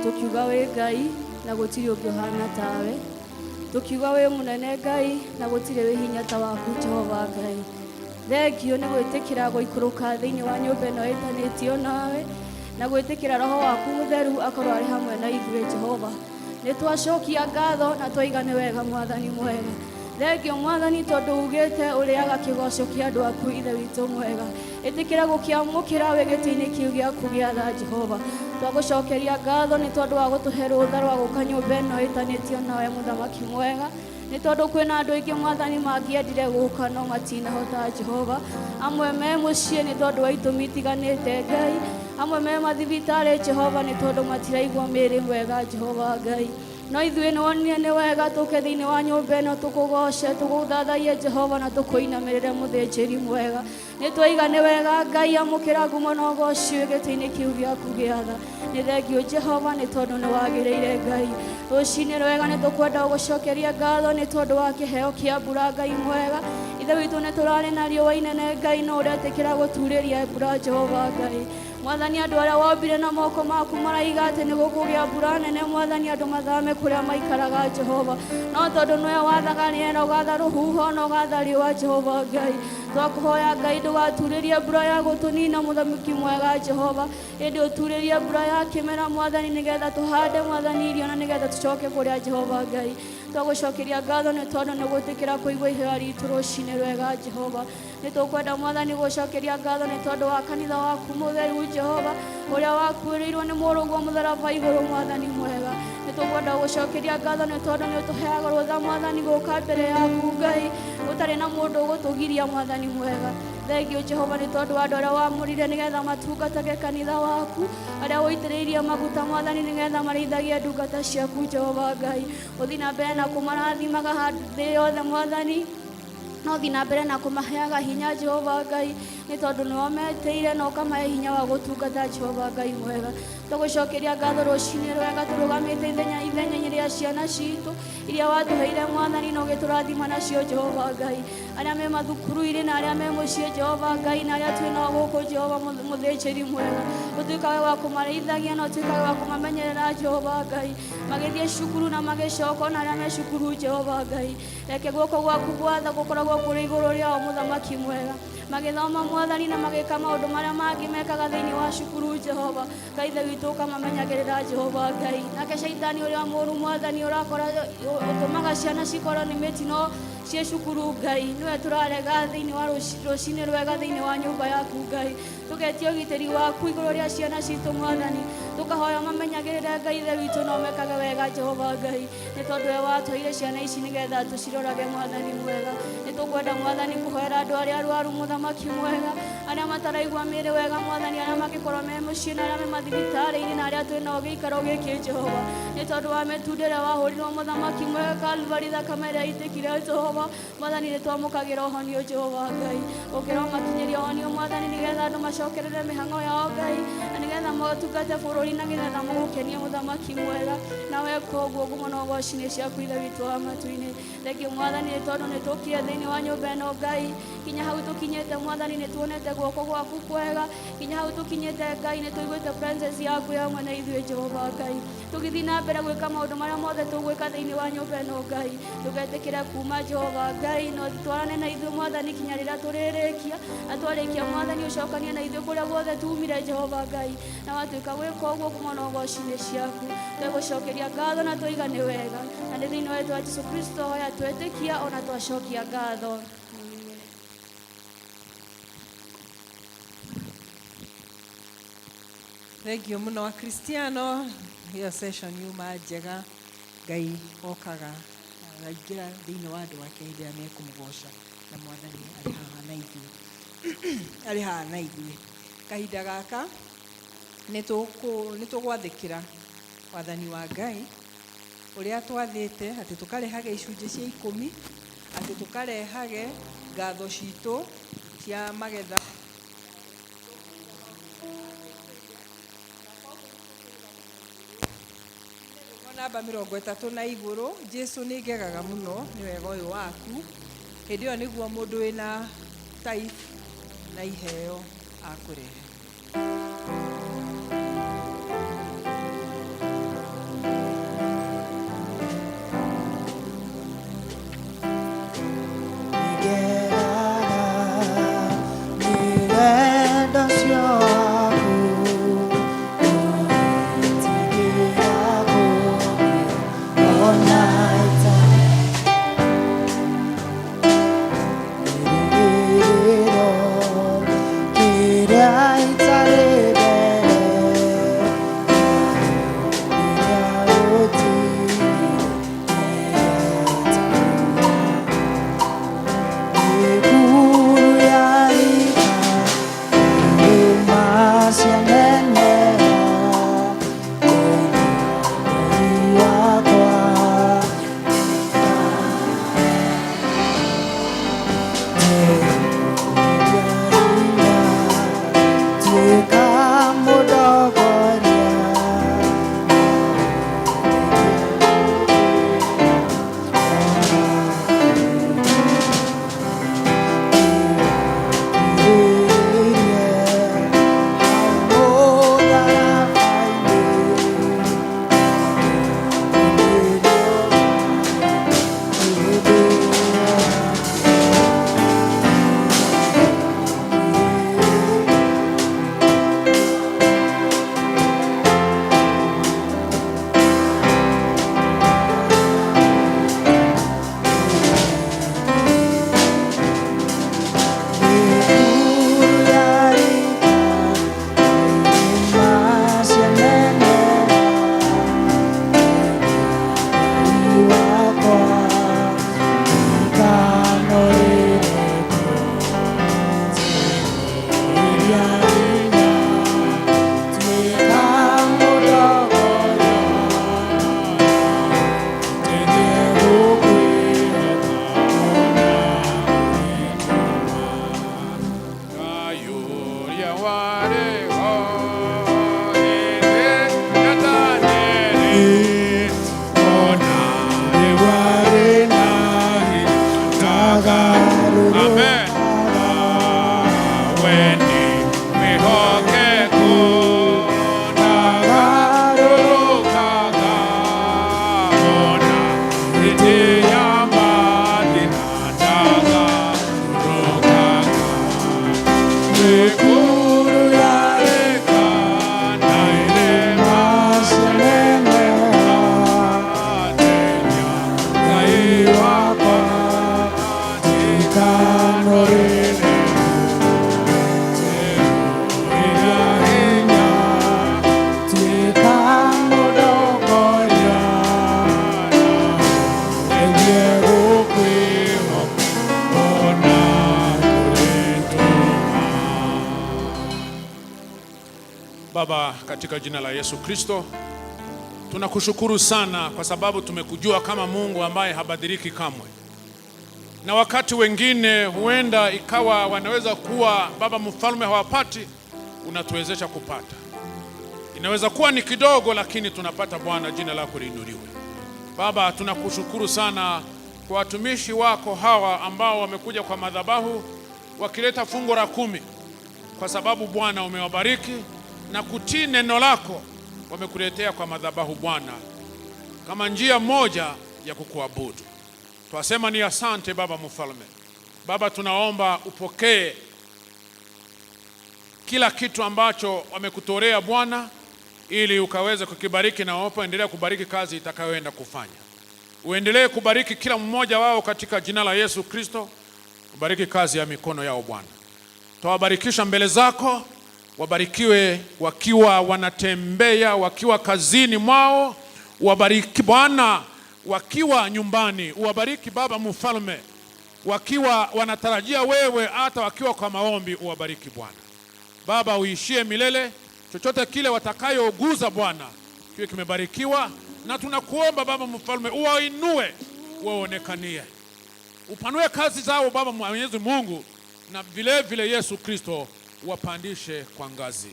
tukiuga we Ngai na gutiri ungihana tawe, tukiuga we munene Ngai na gutiri we hinya ta waku Jehova Ngai. Thengio ni gwitikira guikuruka thiini wa nyumba ino itanitio nawe na gwitikira roho waku mutheru akorwo ari hamwe na ithuĩ Jehova. Ni twacokia ngatho na twaiga ni wega mwathani mwega. Thengio Mwathani tondu ugite uriaga kigoco kia andu aku ithe witũ mwega. Ĩtĩkĩra gũkĩamũkĩra wĩ gĩtĩ-inĩ kĩu gĩaku gĩa tha Jehova. Twagucokeria ngatho nĩ tondũ wa gũtũhe rũtha rwa gũka nyũmba ĩno ĩtanĩtio nawe mũthamaki mwega. Nĩ tondũ kwĩna andũ aingĩ Mwathani mangĩendire gũka no matinahota Jehova. Amwe me mũciĩ nĩ tondũ wa itũmi itiganĩte Ngai. Amwe me mathibitarĩ Jehova nĩ tondũ matiraigua mĩĩrĩ wega Jehova Ngai. No ithuĩ nĩwonire nĩ wega tũke thĩinĩ wa nyũmba ĩno tũkũgoce tũgũthathaie Jehova na tũkũinamĩrĩre mũthĩnjĩri mwega. Nĩ twaiga nĩ wega Ngai amũkĩra ngumo na ũgoci gĩtĩ-inĩ kĩu gĩaku gĩa tha. Nĩ thengio Jehova nĩ tondũ nĩ wagĩrĩire Ngai. Rũcinĩ rwega nĩ tũkwenda gũcokeria ngatho nĩ tondũ wa kĩheo kĩa mbura Ngai mwega. Ithe witũ nĩ tũrarĩ na riũa inene Ngai no ũretĩkĩra gũturĩria mbura Jehova Ngai. Mwathani andũ arĩa wombire na moko maku maraiga atĩ nĩ gũkũgĩa mbura nene Mwathani andũ mathame kũrĩa maikaraga Jehova. No tondũ nĩwe wathaga rĩera ũgatha rũhuho na ũgatha riũa Jehova Ngai. Twakũhoya Ngai ndũgaturĩrie mbura ya gũtũnina mũthamaki mwega Jehova. Ĩndĩ ũturĩrie mbura ya kĩmera Mwathani nĩgetha tũhande Mwathani irio na nĩgetha tũcoke kũrĩa Jehova Ngai. Twagũcokeria ngatho nĩ tondũ nĩ gũtĩkĩra kũigua ihoya ritũ rũcinĩ rwega Jehova. Nĩ tũkwenda Mwathani gũcokeria ngatho nĩ tondũ wa kanitha waku mũtheru Jehova ũrĩa wakuĩrĩirwo nĩ mũrũguo mũtharaba igũrũ Mwathani mwega. Nĩ tũkwenda gũcokeria ngatho nĩ tondũ nĩ ũtũheaga rũtha Mwathani gũka mbere yaku Ngai ũtarĩ na mũndũ ũgũtũgiria Mwathani mwega. Thengio Jehova nĩ tondũ wa andũ arĩa wamũrire nĩgetha matungatage kanitha waku arĩa wũitĩrĩirie maguta Mwathani nĩgetha marĩithagie ndungata ciaku Jehova Ngai. Ũthiĩ na mbere na kũmarathimaga handũ thĩ yothe Mwathani. No thiĩ na mbere na kũmaheaga hinya Jehova Ngai nĩ tondũ nĩwe ũmetĩire na ũkamahe hinya wa gũtungata Jehova Ngai mwega. Tũgũcokeria ngatho rũcinĩ rwega tũrũgamĩte ithenya-inĩ rĩa ciana citũ iria watũheire Mwathani na ũgĩtũrathima nacio Jehova Ngai. Arĩa me mathukuru-inĩ na arĩa me mũciĩ Jehova Ngai na arĩa twĩ nao gũkũ Jehova mũthĩnjĩri mwega. Ũtuĩka we wa kũmarĩithagia na ũtuĩka we wa kũmamenyerera Jehova Ngai. Magĩthiĩ cukuru na magĩcoka na arĩa me cukuru Jehova Ngai. Reke guoko gwaku gwa tha gũkoragwo kũrĩ igũrũ rĩao mũthamaki mwega. Magĩthoma Mwathani na magĩka maũndũ marĩa mangĩ mekaga thĩinĩ wa cukuru Jehova. Ngai ithe witũ ũkamamenyagĩrĩra Jehova Ngai. Nake caitani ũrĩa mũũru Mwathani ũrakora ũtũmaga ciana cikorwo nĩ mĩtino ciĩ cukuru Ngai. Nĩwe tũrarega thĩinĩ wa rũcinĩ rwega thĩinĩ wa nyũmba yaku Ngai. Tũgetia ũgitĩri waku igũrũ rĩa ciana citũ Mwathani. Tũkahoya mamenyagĩrĩre Ngai ithe witũ na ũmekage wega Jehova Ngai. Nĩ tondũ we watũheire ciana ici nĩgetha tũcirorage Mwathani mwega. Nĩ tũkwenda Mwathani kũhoera andũ arĩa arwaru mũthamaki mwega. Arĩa mataraigua mĩĩrĩ wega Mwathani arĩa mangĩkorwo me mũciĩ na arĩa me mathibitarĩ-inĩ na arĩa twĩ nao gĩikaro gĩkĩ Jehova. Nĩ tondũ wa mĩtunda ĩrĩa wahũrirwo mũthamaki mwega Kalvari thakame ĩrĩa yaitĩkire Jehova. Mwathani nĩ twamũkagĩra ũhonio Jehova Ngai. Ũkĩra ũmakinyĩria ũhonio Mwathani nĩgetha andũ macokerere mĩhang'o yao Ngai na nĩgetha matungate bũrũri na nĩgetha magũkenie mũthamaki mwega. Na weka ũguo ngumo na ũgoci nĩ ciaku ithe witũ wa matu-inĩ. Thengio Mwathani nĩ tondũ nĩ tũkire thĩinĩ wa nyũmba ĩno Ngai. Kinya hau tũkinyĩte Mwathani nĩ tuonete guoko gwaku kwega. Kinya hau tũkinyĩte Ngai nĩ tũiguĩte presence yaku hamwe na ithuĩ Jehova Ngai. Tũgĩthiĩ na mbere gwĩka maũndũ marĩa mothe tũgwĩka thĩinĩ wa nyũmba ĩno Ngai. Tũgetĩkĩra kuma Jehova Ngai no twarane na ithuĩ Mwathani kinya rĩrĩa tũrĩrĩkia. Na twarĩkia Mwathani ũcokanie na ithuĩ kũrĩa guothe tumire Jehova Ngai. Na watuĩka gwĩka ũguo ngumo na ũgoci nĩ ciaku. Twĩgũcokeria ngatho na tũiga nĩ wega. Na nĩ thĩinĩ wa witũ wa Jesũ Kristo hoya twĩtĩkia ona twacokia ngatho. Thengio mũno Akristiano, hiyo session yuma njega. Ngai okaga araingĩra thĩinĩ wa andũ ake hĩndĩ ĩrĩa mekũmũgoca na Mwathani arĩ haha na ithuĩ. Arĩ haha na ithuĩ. Kahinda gaka nĩ tũgwathĩkĩra wathani wa Ngai ũrĩa twathĩte atĩ tũkarehage icunjĩ cia 10 atĩ tũkarehage ngatho citũ cia magetha namba 30 na igũrũ. Jesu nĩ ngegaga mũno nĩ wega ũyũ waku. Hĩndĩ ĩyo nĩguo mũndũ wĩna tithe na iheo akũrehe. Baba, katika jina la Yesu Kristo, tunakushukuru sana kwa sababu tumekujua kama Mungu ambaye habadiliki kamwe. Na wakati wengine huenda ikawa wanaweza kuwa Baba mfalme hawapati, unatuwezesha kupata. Inaweza kuwa ni kidogo lakini tunapata. Bwana, jina lako liinuliwe. Baba, tunakushukuru sana kwa watumishi wako hawa ambao wamekuja kwa madhabahu wakileta fungo la 10, kwa sababu Bwana umewabariki na kutii neno lako. Wamekuletea kwa madhabahu Bwana kama njia moja ya kukuabudu. Twasema ni asante Baba mfalme. Baba, tunaomba upokee kila kitu ambacho wamekutorea Bwana, ili ukaweze kukibariki, na wapo endelea kubariki kazi itakayoenda kufanya. Uendelee kubariki kila mmoja wao katika jina la Yesu Kristo. Ubariki kazi ya mikono yao Bwana. Tawabarikisha mbele zako, wabarikiwe wakiwa wanatembea, wakiwa kazini mwao, wabariki Bwana wakiwa nyumbani, uwabariki Baba mfalme wakiwa wanatarajia wewe, hata wakiwa kwa maombi uwabariki Bwana. Baba, uishie milele. Chochote kile watakayouguza Bwana kiwe kimebarikiwa, na tunakuomba Baba mfalme uwainue, waonekanie, upanue kazi zao Baba Mwenyezi Mungu, na vile vile Yesu Kristo wapandishe kwa ngazi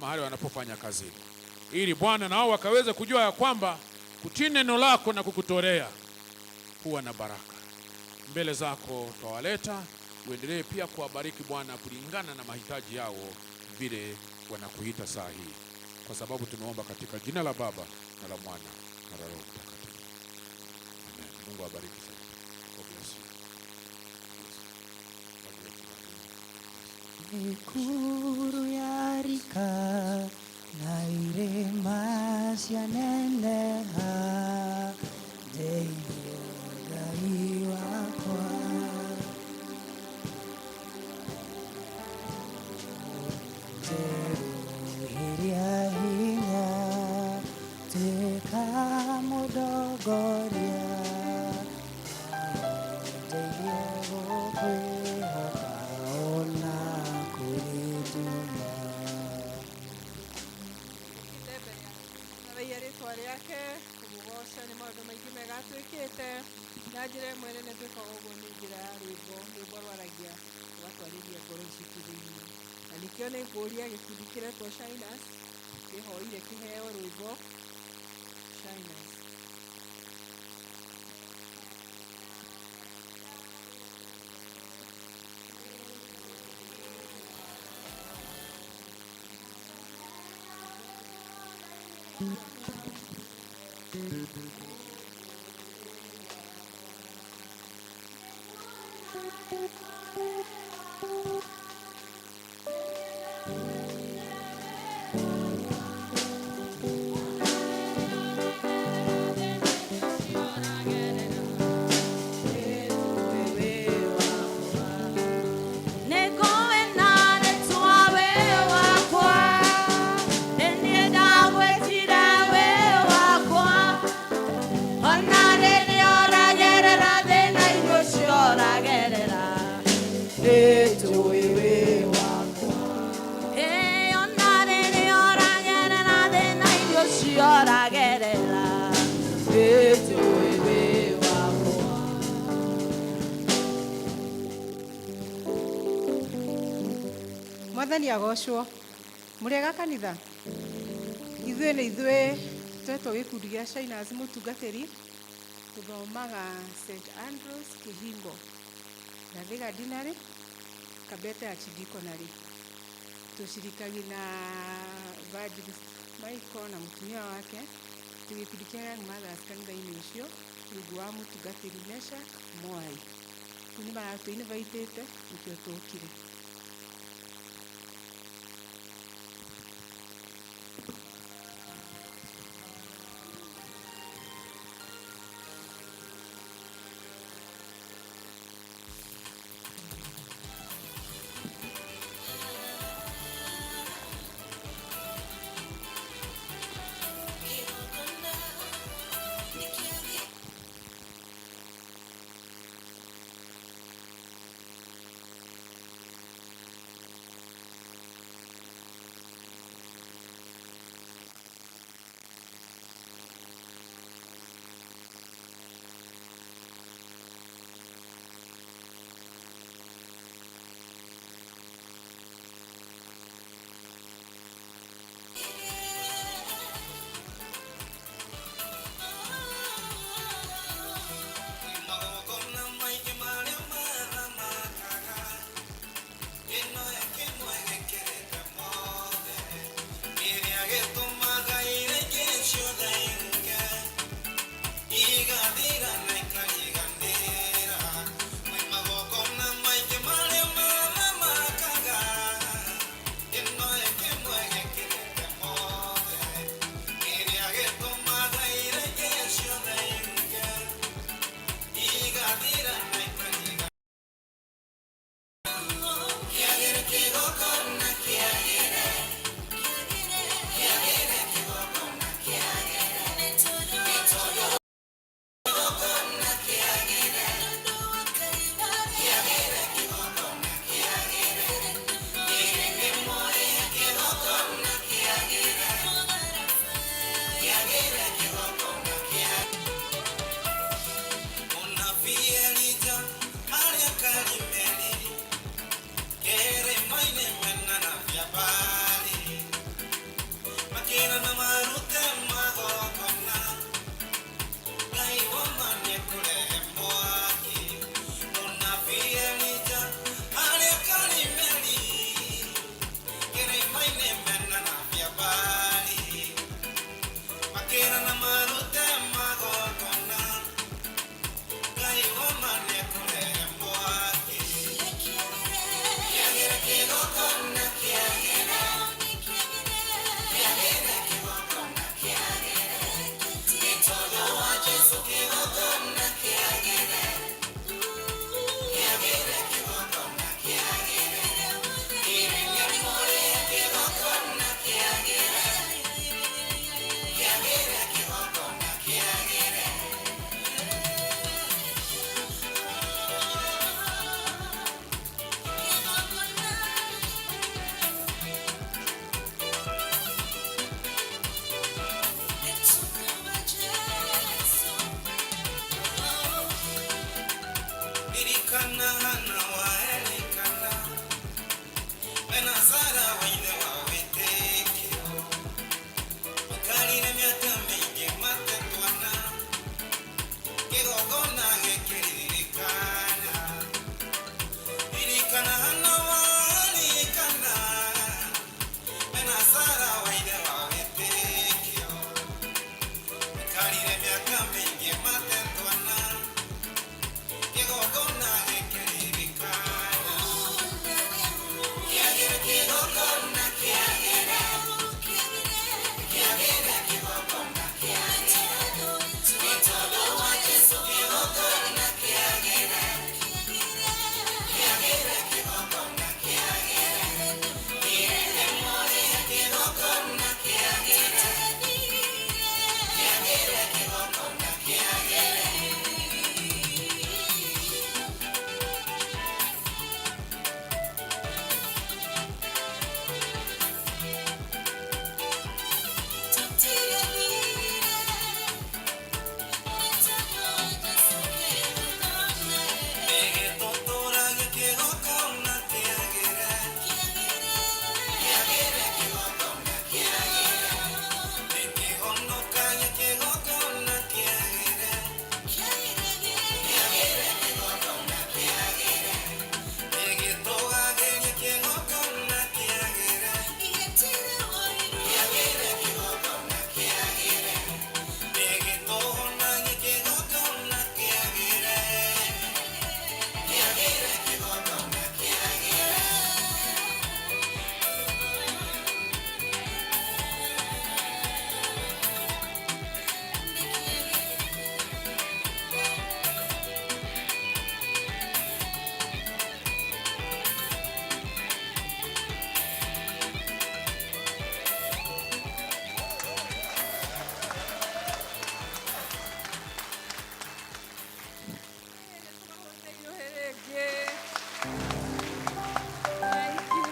mahali wanapofanya kazi, ili Bwana nao wakaweze kujua ya kwamba kutii neno lako na kukutorea huwa na baraka. Mbele zako twawaleta, uendelee pia kuwabariki Bwana kulingana na mahitaji yao vile wanakuita saa hii, kwa sababu tumeomba katika jina la Baba na la Mwana na la Roho Mtakatifu. Amen. Mungu awabariki sana. God bless you. Ikuru ya rika na irema cianeneha ndeithia Ngai wakwa njeruhiria hinya tuika mudogoria ndeithia gukwihoka ona kurituma rĩtwa rĩake kũmũgoca nĩ maũndũ maingĩ mega twĩkĩte na njĩra ĩmwe nene twĩkaga ũguo nĩ njĩra ya rwĩmbo rwaragia ũgatwarithia ngoro citũ thĩinĩ. Na nĩkĩo nĩ ngũria gĩkundi kĩretwo Shiners kĩhoire kĩheo rwĩmbo Shiners. Mwathani agocwo. Mũrĩega kanitha? Ithuĩ nĩ ithuĩ twetwo gĩkundi gĩa Shiners mũtungatĩri tũthomaga St. Andrews Kĩhingo, Gathiga Dinary, Kabete Archdiaconry. Tũcirikagi na Evangelist Michael na mũtumia wake. Gĩkundi kĩa Young Mothers kanitha-inĩ ũcio rungu wa mũtungatĩri Mesha Mwai. Rĩu nĩ maratũ-invitĩte nĩkĩo tũkire.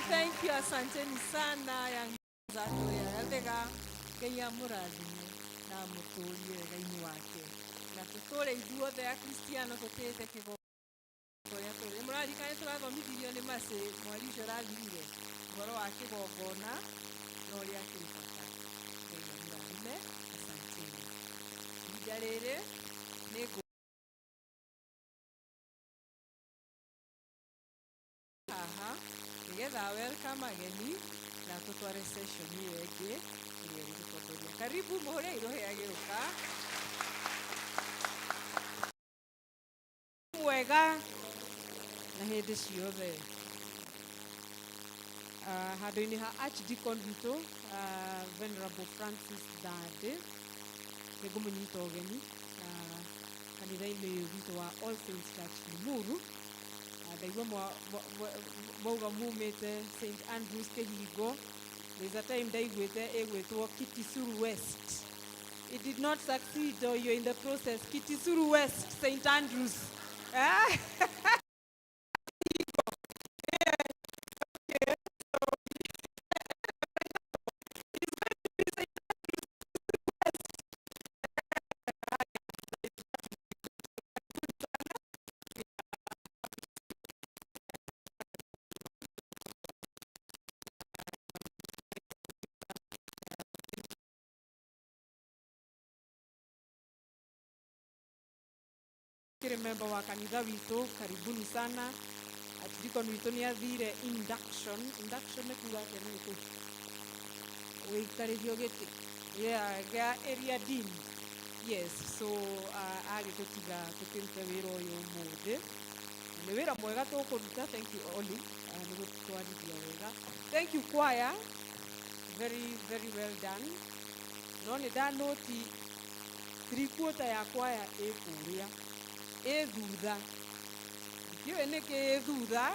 Thank you, asanteni sana yang zato ya Eldega kenya muradhime na mutulie wega-ini wake na tutule ithuothe a Kristiano tutite kigo koria tuli muradikane turathomithio ni Masi mwari ucio rathirire uhoro wa kigongona na uria kiri bata. Ngai amurathime, asanteni. Ihinda riri ni haha nigetha welcome ageni na tutware session iyo ingi iria igutongoria. Karibu muhure irohe agiuka mwega na hindi ciothe. Handu-ini ha Archdeacon witu Venerable Francis Dade ningumunyita ugeni kanitha-ini witu wa All Saints Church Limuru. Ndaigua mauga mumite St. Andrews Kihingo. There's a time ndaiguite igwitwo Kitisuru West. It did not succeed, or you're in the process. Kitisuru West, St. Andrews. Member wa kanitha witu, karibuni sana. Archdeacon witu ni athire induction ni kuga ati ni ku wikarithio giti ga area dean. Yes, so agitutiga tukirute wira uyu umuthi ni wira mwega tukuruta. Thank you Oli ni gutwarithia wega. Thank you choir, very well done. No ni da noti 3/4 ya choir ikuria thutha kiwe niki thutha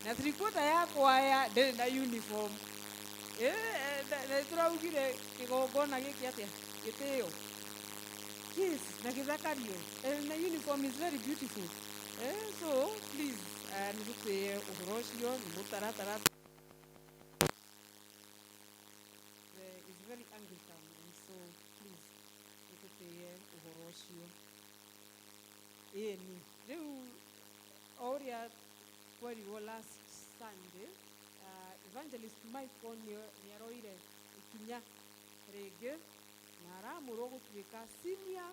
na 3/4 ya kwaya ndiri na uniform na turaugire kigongona giki atia gitio. Yes, na githakario na uniform is very beautiful. So please nigutie uhoro ucio ni mutaratara is very Anglican, and so please nigutie uhoro ucio. Ni riu oria kwerirwo last Sunday Evangelist Michael ni aroire ikinya ringi na aramurwo gutuika senior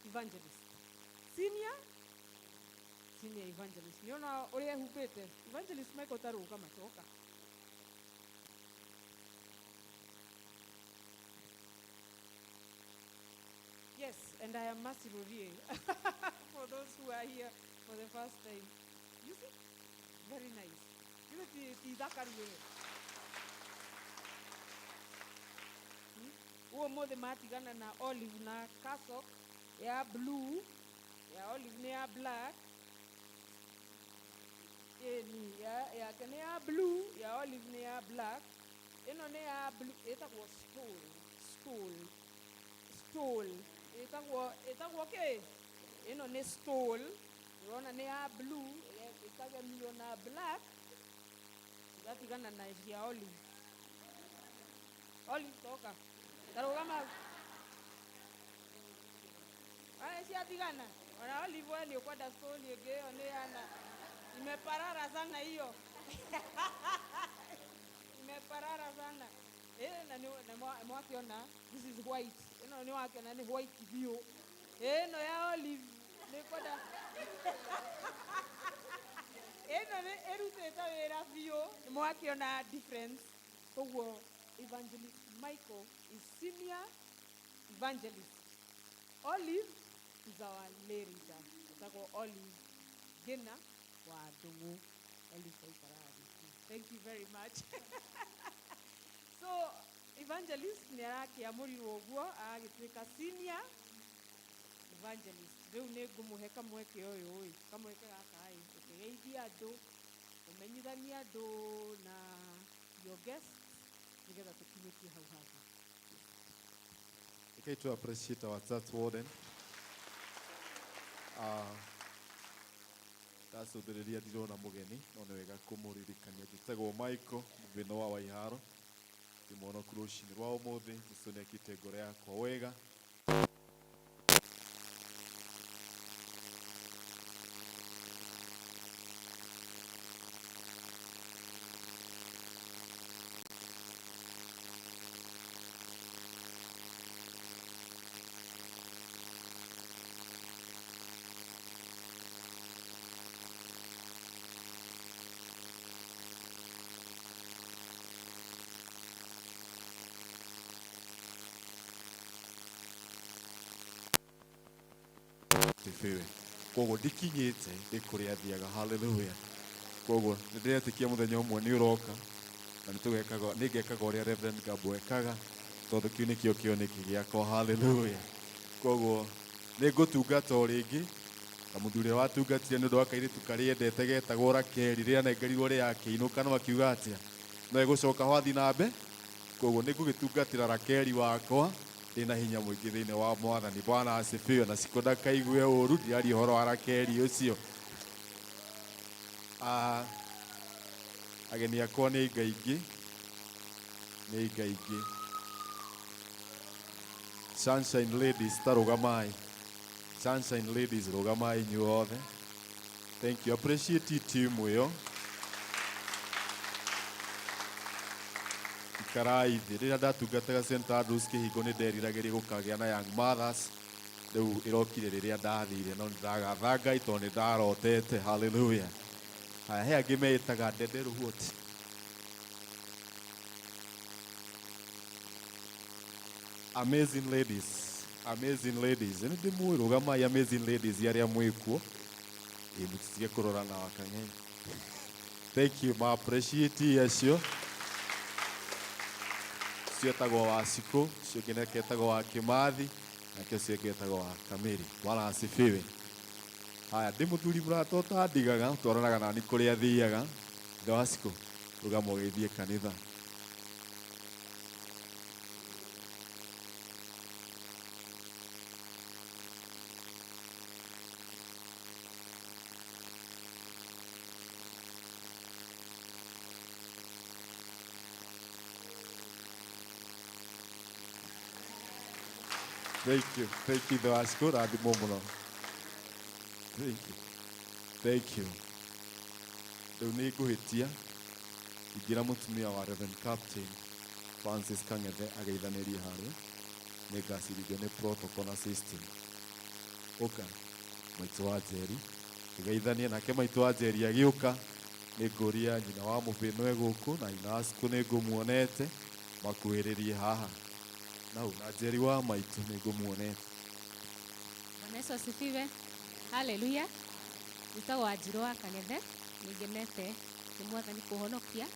evangelist. Senior evangelist. Niona uria humbite Evangelist Michael taruga macoka. Yes, and I am Mercy Rorie. For those who are here for the first time. You see? Very nice. You see, huo mothe matigana na olive na cassock ya blue, ya olive ni ya black. Ni ya kene ya blue, ya olive ni ya black. Eno ni ya blue, etagwo stole. Etagwo ke? Eno ni stole. Unaona ni ya blue, ikagemio na black. Gatigana na ya olive. Olive toka. Tarugama. Si atigana. Ona olive ni ukwenda stone yege one ana. Imeparara sana hiyo. Imeparara sana. Na mwakiona this is white. Ni wakiona ni white view. No ya olive ni kwenda. Ni eruteta wera view. Ni mwakiona difference. Koguo Evangelist Michael is senior evangelist. Olive is our lay leader. Tako Olive Gena wa Dungu. Olive Ikarari. Thank you very much. So evangelist ni arakiamurirwo uguo agituika senior evangelist. Riu ni ngumuhe kamweke uyu kamweke gaka ukigeithia andu umenyithania andu na your guests nigetha tukinyikie hau hapa. Okay, to appreciate our church warden. Ndacũthĩrĩria ndirona mũgeni no nĩ wega kũmũririkania. Njĩtagwo Michael mũthĩno wa Waiharo ndĩmwonoku rũcinĩ rwa ũmũthĩ. Jesũ nĩekĩte ngoro yakwa wega. Sifiwe. Koguo ndikinyĩte ndĩ kũrĩa thiaga. Hallelujah. Koguo nĩndĩretĩkia mũthenya ũmwe nĩ ũroka na nĩngekaga ũrĩa Reverend Gambo ekaga tondũ kĩu nĩkĩo kĩoneki gĩakwa. Hallelujah. Koguo nĩngũtungata o rĩngĩ ta mũthuri watungatire nĩ ũndũ wa kairĩtu karĩa endete getagwo Rakeri. Rĩrĩa nengerirwo rĩa akĩinũka no akiuga atĩa no egũcoka wathi na mbe. Koguo nĩngũgĩtungatĩra Rakeri wakwa ndĩna hinya mũingĩ thĩinĩ wa Mwathani. Bwana asifiwe. Na siko ndakaigue ũru ndĩraria ũhoro wa Rakeri ũcio. Ageni akwa nĩ ngaingĩ. Sunshine ladies tarũgamai. Sunshine ladies rũgamai inyuothe. Thank you. Appreciate team ĩyo. Ikarai thĩ. Rĩrĩa ndatungataga St. Andrews kĩhingo nĩ nderiragĩria gũkagĩa na young mothers. Rĩu ĩrokire rĩrĩa ndathire no nĩndagatha Ngai tondũ nĩndarotete. Hallelujah. Haya, he angĩ meĩtaga ndenderu what? Amazing ladies. Amazing ladies. Nĩ ndĩmũĩ rũgamai amazing ladies arĩa mwĩkuo. Mũtitige kũrora na wakang'ei. Thank you. Ma appreciate acio. Ũcio etagwo Wacikũ, ũcio ũngĩ nake etagwo wa Kĩmathi, nake ũcio ũngĩ etagwo wa Kamĩri. Bwana asifiwe. Haya, ndĩ mũthuri mũrata ũtandigaga twaranaga nani kũrĩa thiaga. Ndĩ Wacikũ, rũgama ũgeithie kanitha. Thank you. Thank you, Wacikũ. Rathimwo mũno. Thank you. Thank you. Rĩu nĩ ngũhĩtia ingĩra mũtumia wa Reverend Captain Francis Kang'ethe ageithanĩrie harĩa. Nĩ ngacirithio nĩ protocol na system. Ũka maitũ wa Njeri tũgeithanie, nake maitũ wa Njeri agĩũka nĩ ngũria nyina wa mũbĩno gũkũ na nyina Wacikũ nĩ ngũmuonete makuhĩrĩrie haha. Nau na Njeri wa maitũ nĩ ngũmuonete. Bwana Yesu asifiwe. Haleluya. Nitagwo Wanjirũ wa Kang'ethe. Nĩngenete nĩ Mwathani kũhonokia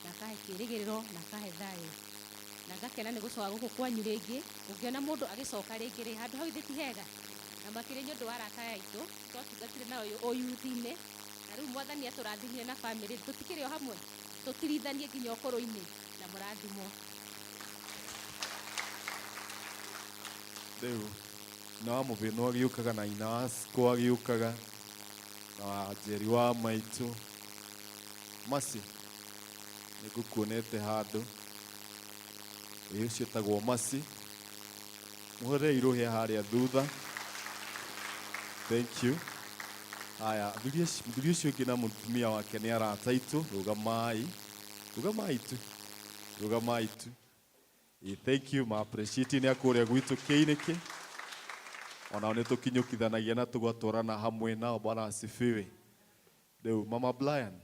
na akahe kĩĩrĩgĩrĩro na akahe thayũ. Na ngakena nĩ gũcoka gũkũ kwanyu rĩngĩ. Ũngĩona mũndũ agĩcoka rĩngĩ rĩ handũ hau thĩ ti hega. Na makĩria nĩ ũndũ wa arata aitũ twatungatire nao ũyuthi-inĩ. Na rĩu Mwathani atũrathimire na bamĩrĩ tũtikĩrĩ o hamwe. Tũtirithanie nginya ũkũrũ-inĩ na mũrathimwo. Rĩu na wa mũbĩno agĩũkaga na nyina Wacikũ agĩũkaga na wa Njeri wa maitũ. Maci nĩngũkuonete handũ. Ũcio etagwo Maci. Mũhũrĩre irũhĩa harĩa thutha. Thank you. Haya, mũthuri ũcio ũngĩ na mũtumia wake nĩ arata aitũ. Rũgamai. Rũgamai tu. Rũgamai tu. Thank you. Ma appreciate nĩ akũrĩa gwitũ kĩinĩkĩ. Onao nĩ tũkinyũkithanagia na tũgatwarana hamwe nao. Bwana asifiwe. Rĩu Mama Brian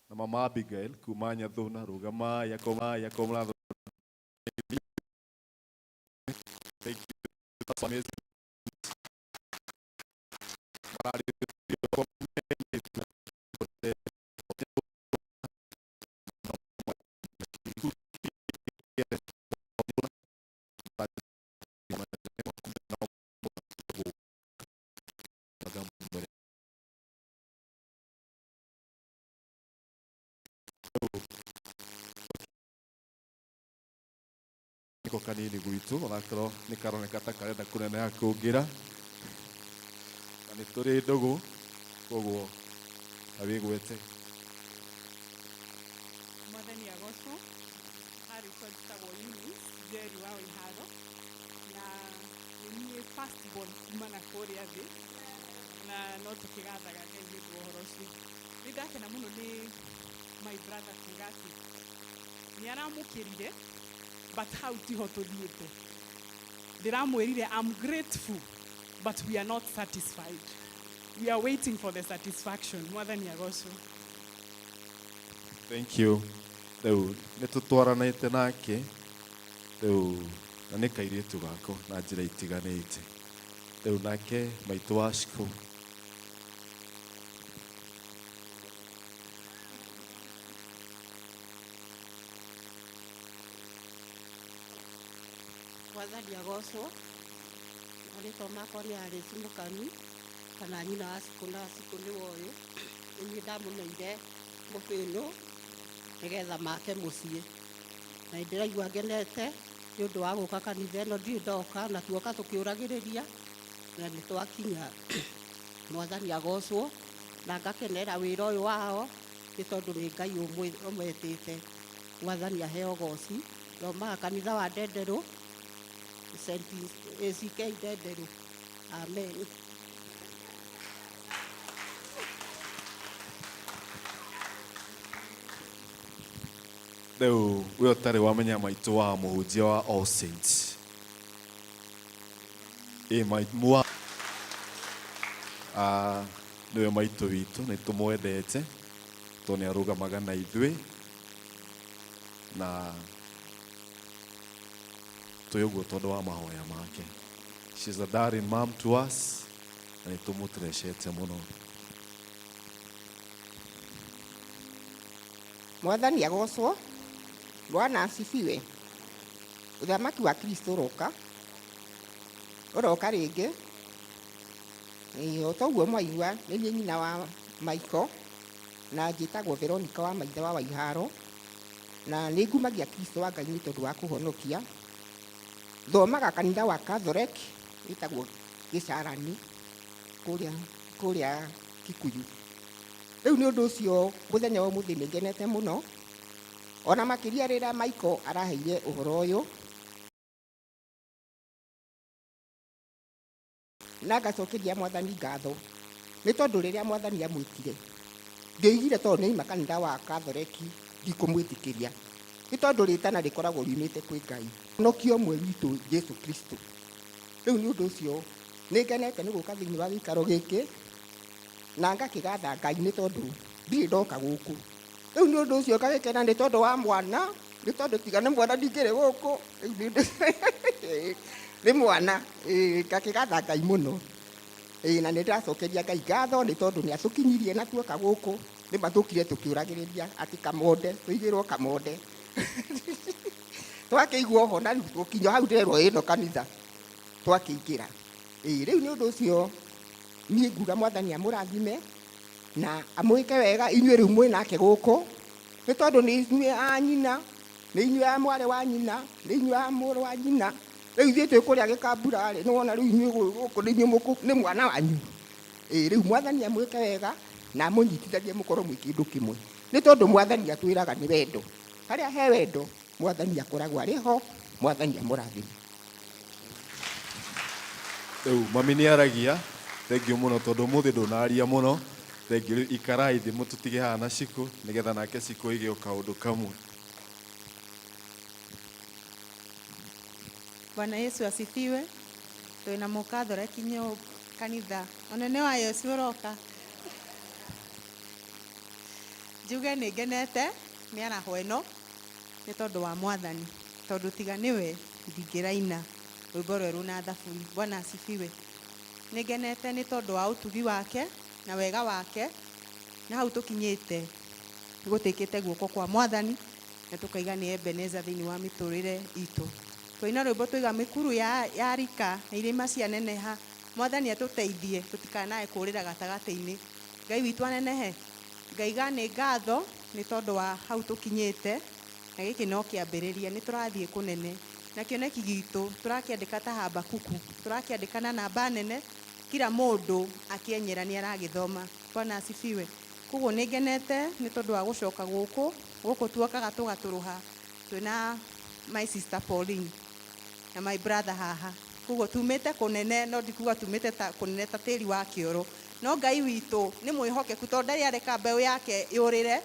na Mama Abigail kuma Nyathũna rũgamai akomra. Thank you. Kanini gwitũ onakorwo nĩ karoneka ta karenda kũneneha kũngĩra na nĩ tũrĩ ndũgũ koguo abigwete Mwathani agocwo arĩtwa njĩtagwo Eunice Njeri wa Wĩharo na nĩ niĩ first born kuma na kũrĩa thĩ na no tũkĩgathaga Ngai nĩ ũndũ wa ũhoro ũcio. Nĩ ndakena mũno nĩ my brother kuga atĩ nĩ aramũkĩrire but hau tiho tũthiĩte. Ndiramwĩrire I'm grateful but we are not satisfied. We are waiting for the satisfaction. Mwathani agocwo. thank you rĩu nĩ tũtwaranĩte nake rĩu na nĩ kairĩtu gako na njĩra itiganĩte rĩu nake maitũ wa ciko Mwathani agocwo arĩtwa makwa nĩ Alice Mũkami kana nyina wa Cikũ na Cikũ nĩ woĩ nĩ niĩ ndamũneire mũbĩno nĩgetha make mũciĩ na nĩ ndĩraigua ngenete nĩ ũndũ wa gũka kanitha ĩno ndirĩ ndoka na tuoka tũkĩũragĩrĩria na nĩ twakinya. Mwathani agocwo na ngakenera wĩra ũyũ wao nĩ tondũ nĩ Ngai ũmetĩte. Mwathani aheo goci thomaga kanitha wa Ndenderũ ACK Ndenderũ. Amen. rĩu we ũtarĩ wamenya maitũ wa mũhunjia wa All Saints nĩwe maitũ witũ nĩ tũmwendete tondũ nĩ arũgamaga na ithuĩ na twĩ ũguo tondũ wa mahoya make. She's a darling mom to us na nĩ tũmũtrecete mũno. Mwathani agocwo. Bwana asifiwe. Uthamaki wa Kristo uroka rĩngĩ. Otoguo mwaigua nĩ niĩ nyina wa Michael na njĩtagwo Veronica wa maithe wa Waiharo na nĩ ngumagia Kristo wa Ngai nĩ tondũ wa kũhonokia. Thomaga kanitha wa Catholic wĩtagwo Gĩcarani kũrĩa Kikuyu. Rĩu nĩ ũndũ ũcio mũthenya wa ũmũthĩ nĩ ngenete mũno ona makĩria rĩrĩa Michael araheire ũhoro ũyũ na ngacokeria Mwathani ngatho nĩ tondũ rĩrĩa Mwathani amwĩtire ndĩoigire tondũ nĩ oima kanitha wa Catholic ndikũmwĩtĩkĩria nĩ tondũ rĩtana rĩkoragwo riumĩte kwĩ Ngai nokio ũmwe witũ Jesu Kristo. Rĩu nĩ ũndũ ũcio nĩ ngenete nĩ gũka thĩinĩ wa gĩikaro gĩkĩ na ngakĩgatha Ngai nĩ tondũ ndirĩ ndoka gũkũ. Rĩu nĩ ũndũ ũcio ngagĩkena nĩ tondũ wa mwana nĩ tondũ tiga nĩ mwana ndingĩrĩ gũkũ nĩ mwana ngakĩgatha Ngai mũno na nĩ ndĩracokeria Ngai ngatho nĩ tondũ nĩ atũkinyirie na tuoka gũkũ nĩ mathũkire tũkĩũragĩrĩria atĩ kamonde tũigĩrwo kamonde twakĩigwo ho na gũkinya hau ndĩrerwo ĩno kanitha twakĩingĩra. Rĩu nĩ ũndũ ũcio niĩ nguga Mwathani amũrathime na amwĩke wega inyuĩ rĩu mwĩ nake gũkũ nĩ tondũ nĩ inyuĩ a nyina nĩ inyuĩ a mwarĩ wa nyina nĩ inyuĩ a mũrũ wa nyina. Rĩu ithuĩ twĩ kũrĩa Gĩkambura-rĩ nĩ wona rĩu inyuĩ gũkũ nĩ mwana wanyu. Rĩu Mwathani amwĩke wega na amũnyitithagie mũkorwo mwĩ kĩndũ kĩmwe nĩ tondũ Mwathani atwĩraga nĩ wendo. Harĩa he wendo Mwathani akoragwo arĩ ho. Mwathani amũrathime. Rĩu mami nĩ aragia thengiũ mũno tondũ ũmũthĩ ndũnaria mũno. Thengiũ ikarai thĩ mũtũtige haha na Cikũ nĩgetha nake Cikũ oige o kaũndũ kamwe. Bwana Yesu asifiwe. Twĩna mũkathoreki nyũ kanitha onene wa Yesu ũroka. Njuge nĩ ngenete mĩaraho ĩno nĩ tondũ wa Mwathani tondũ tiga nĩwe ndingĩraina rwĩmbo rwerũ na thaburi. Bwana asifiwe. Nĩ ngenete nĩ tondũ wa ũtugi wake na wega wake na hau tũkinyĩte gũtĩkĩte guoko kwa Mwathani na tũkaiga nĩ Ebeneza thĩinĩ wa mĩtũrĩre itũ. Twaina rwĩmbo tũiga mĩkuru ya rika na irĩma cianeneha. Mwathani atũteithie tũtikanae kũrĩra gatagatĩ-inĩ. Ngai witũ anenehe. Ngaiga nĩ ngatho nĩ tondũ wa hau tũkinyĩte na gĩkĩ no kĩambĩrĩria nĩ tũrathiĩ kũnene na kĩoneki gitũ tũrakĩandĩka ta Habakuku tũrakĩandĩka na namba nene kila mũndũ akĩenyera nĩ aragĩthoma. Bwana asifiwe. Koguo nĩ ngenete nĩ tondũ wa gũcoka gũkũ tuokaga tũgatũrũha twĩna my sister Pauline na my brother haha. Koguo tumĩte kũnene, no ndikuga tumĩte kũnene ta tĩri wa kĩoro, no Ngai witũ nĩ mwĩhokeku tondũ ndarĩ areka mbeũ yake yũrĩre,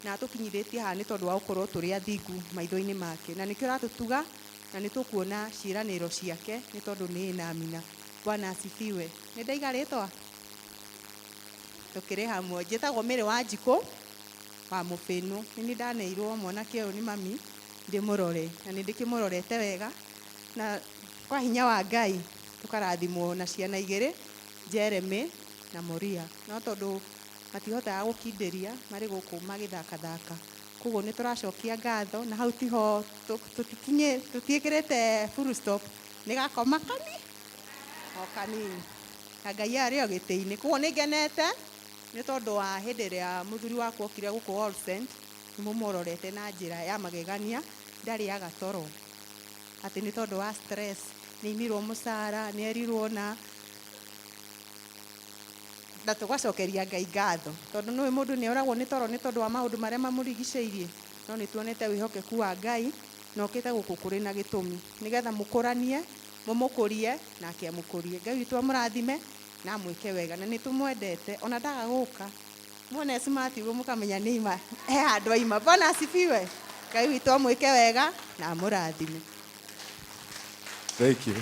na tũkinyithĩtie haha nĩ tondũ wa gũkorwo tũrĩ athingu maitho-inĩ make, na nĩkĩo aratũtuga na nĩ tũkuona ciĩranĩro ciake nĩ tondũ nĩ na amina. Bwana asifiwe. Nĩ ndaiga rĩtwa tũkĩrĩ hamwe. Njĩtagwo Mĩrĩ wa Njikũ wa Mũbĩnũ. Nĩ ndaneirwo mwanake ũyũ nĩ mami ndĩmũrore, na nĩ ndĩkĩmũrorete wega, na kwa hinya wa Ngai tũkarathimwo na ciana igĩrĩ, Jeremy na Moria, no tondũ matihotaga gũkindĩria marĩ gũkũ magĩthakathaka. Koguo nĩ tũracokia ngatho, na hau tiho tũtiĩkĩrĩte full stop, nĩ gakoma o kanini, na Ngai arĩ o gĩtĩ-inĩ. Koguo nĩ ngenete nĩ tondũ wa hĩndĩ ĩrĩa mũthuri wakwa okire gũkũ All Saint, nĩ mũmũrorete na njĩra ya magegania, ndarĩaga toro atĩ nĩ tondũ wa stress, nĩ ainirwo mũcara, nĩ erirwo na tũgacokeria Ngai ngatho tondũ nĩwe mũndũ nĩ oragwo nĩ toro nĩ tondũ wa maũndũ marĩa mamũrigicĩirie, no nĩ tuonete wĩhokeku wa Ngai na okĩte gũkũ kũrĩ na gĩtũmi nĩgetha mũkũranie, mũmũkũrie nake amũkũrie. Ngai witũ amũrathime na amwĩke wega, na nĩ tũmwendete ona ndaga gũka muone smart ũguo mũkamenya nĩ ima handũ aima. Bwana asifiwe. Ngai witũ amwĩke wega na amũrathime. Thank you.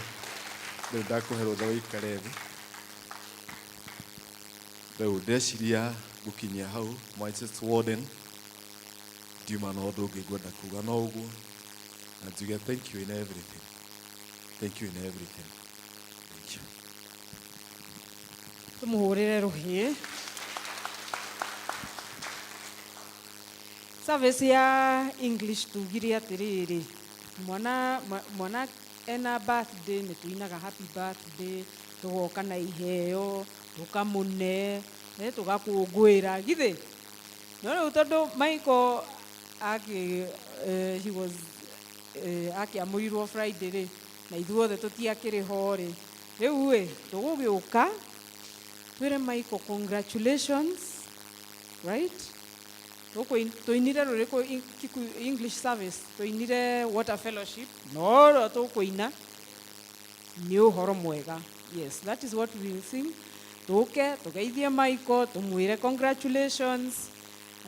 Rĩu ndakũhe rũtha ũikare thĩ. Rĩu ndeciria gũkinyia hau Moises Warden ndiuma na ũndũ ũngĩ ngwenda kuga no ũguo, na njuge thank you in everything. Thank you in everything. Thank you. Tumuhũrĩre rũhĩ. Service ya English tugire atĩrĩrĩ, mwana ena birthday nĩ tuinaga happy birthday, tũgoka na iheo, tũkamũne, tũgakũngũĩra githĩ. No rĩu tondũ Michael akĩamũrirwo Friday rĩ, na ithuothe tũtiakĩrĩ ho rĩ, rĩu ĩ tũgũgĩũka twĩre Michael congratulations, right? Tũinire rũrĩkũ Kikuyu English service, tũinire water fellowship, no ro tũkũina nĩ ũhoro mwega. Yes, that is what we will sing. Tũke tũgeithie Michael, tũmwĩre congratulations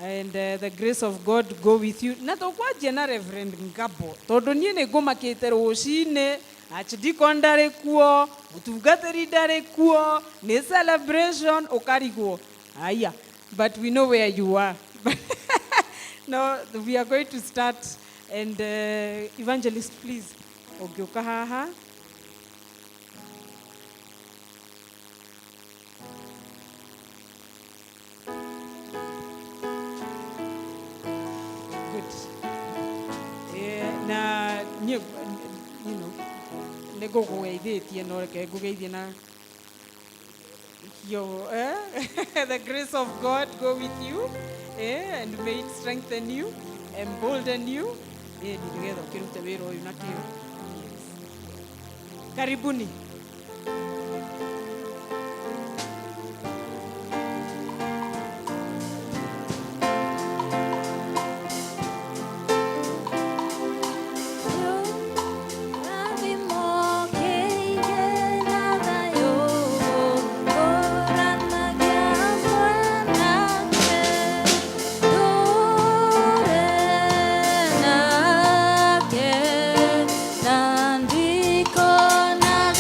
and the grace of God go with you. Na tũkwanjia na Reverend Ngabo tondũ niĩ nĩ ngũmakĩte rũcinĩ, Archdeacon ndarĩ kuo, mũtungatĩri ndarĩ kuo, nĩ celebration ũkarigwo. Aya, but we know where you are. No, we are going to start and evangelist please ũngĩũka haha. Na you know nĩngũgũgeithĩtie no reke ngũgeithie na the grace of God go with you and may it strengthen you, embolden you nĩgetha ũkĩrute wĩra ũyũ na kĩo. Karibuni. Nandiko na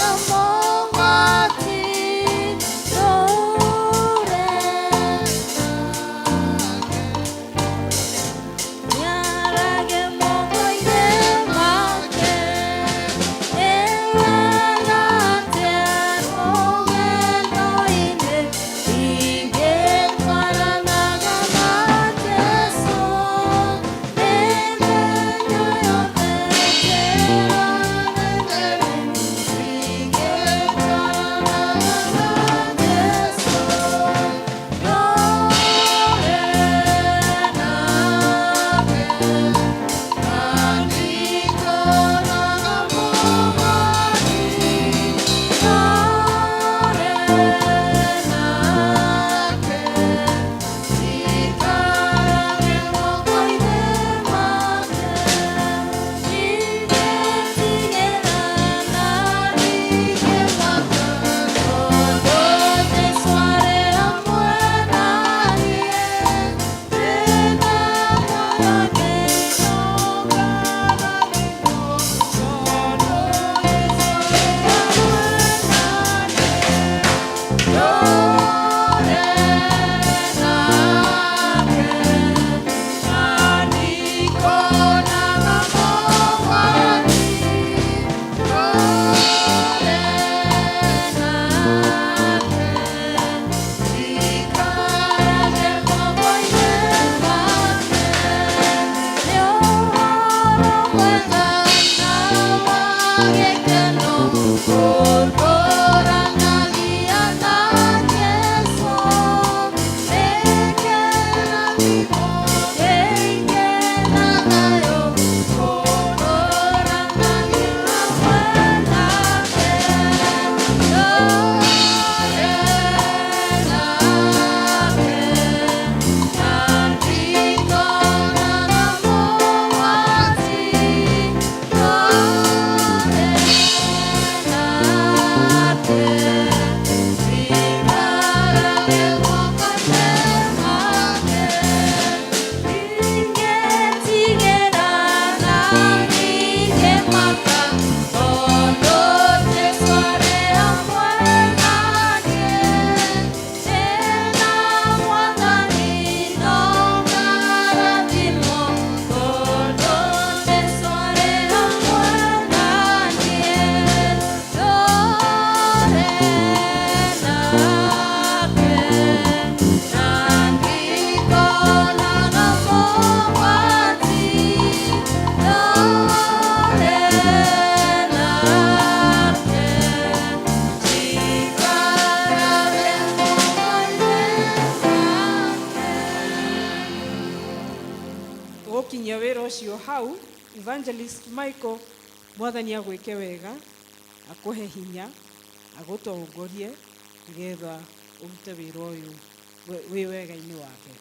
gukinyia wira ucio hau Evangelist Michael mwathani agwike wega akuhe hinya agutongorie nigetha urute wira uyu wi wega-ini wake.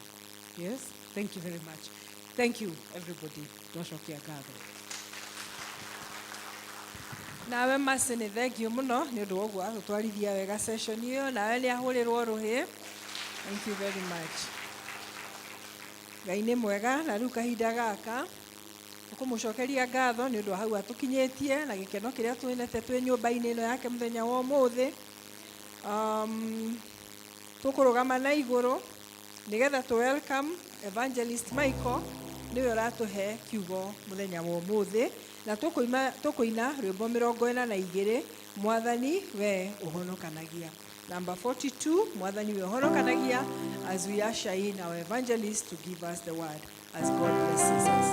Yes, thank you very much. Thank you everybody. Twacokia ngatho. Nawe Mercy nĩ thengiũ mũno nĩ ũndũ wa ũguo agũtwarithia wega session ĩyo, nawe nĩ ahũrĩrwo rũhĩ. Thank you very much. Ngai nĩ mwega na rĩu kahinda gaka ũkũmũcokeria ngatho nĩ ũndũ wa hau atũkinyĩtie na gĩkeno kĩrĩa twĩnete twĩ nyũmba-inĩ ĩno yake mũthenya wa ũmũthĩ. Tũkũrũgama na igũrũ nĩgetha tũ welcome Evangelist Michael nĩwe ũratũhe kiugo mũthenya wa ũmũthĩ, na tũkũina rwĩmbo 42 Mwathani we ũhonokanagia. Number 42 Mwathani we ũhonokanagia, as we usher in our evangelist to give us the word as God blesses us.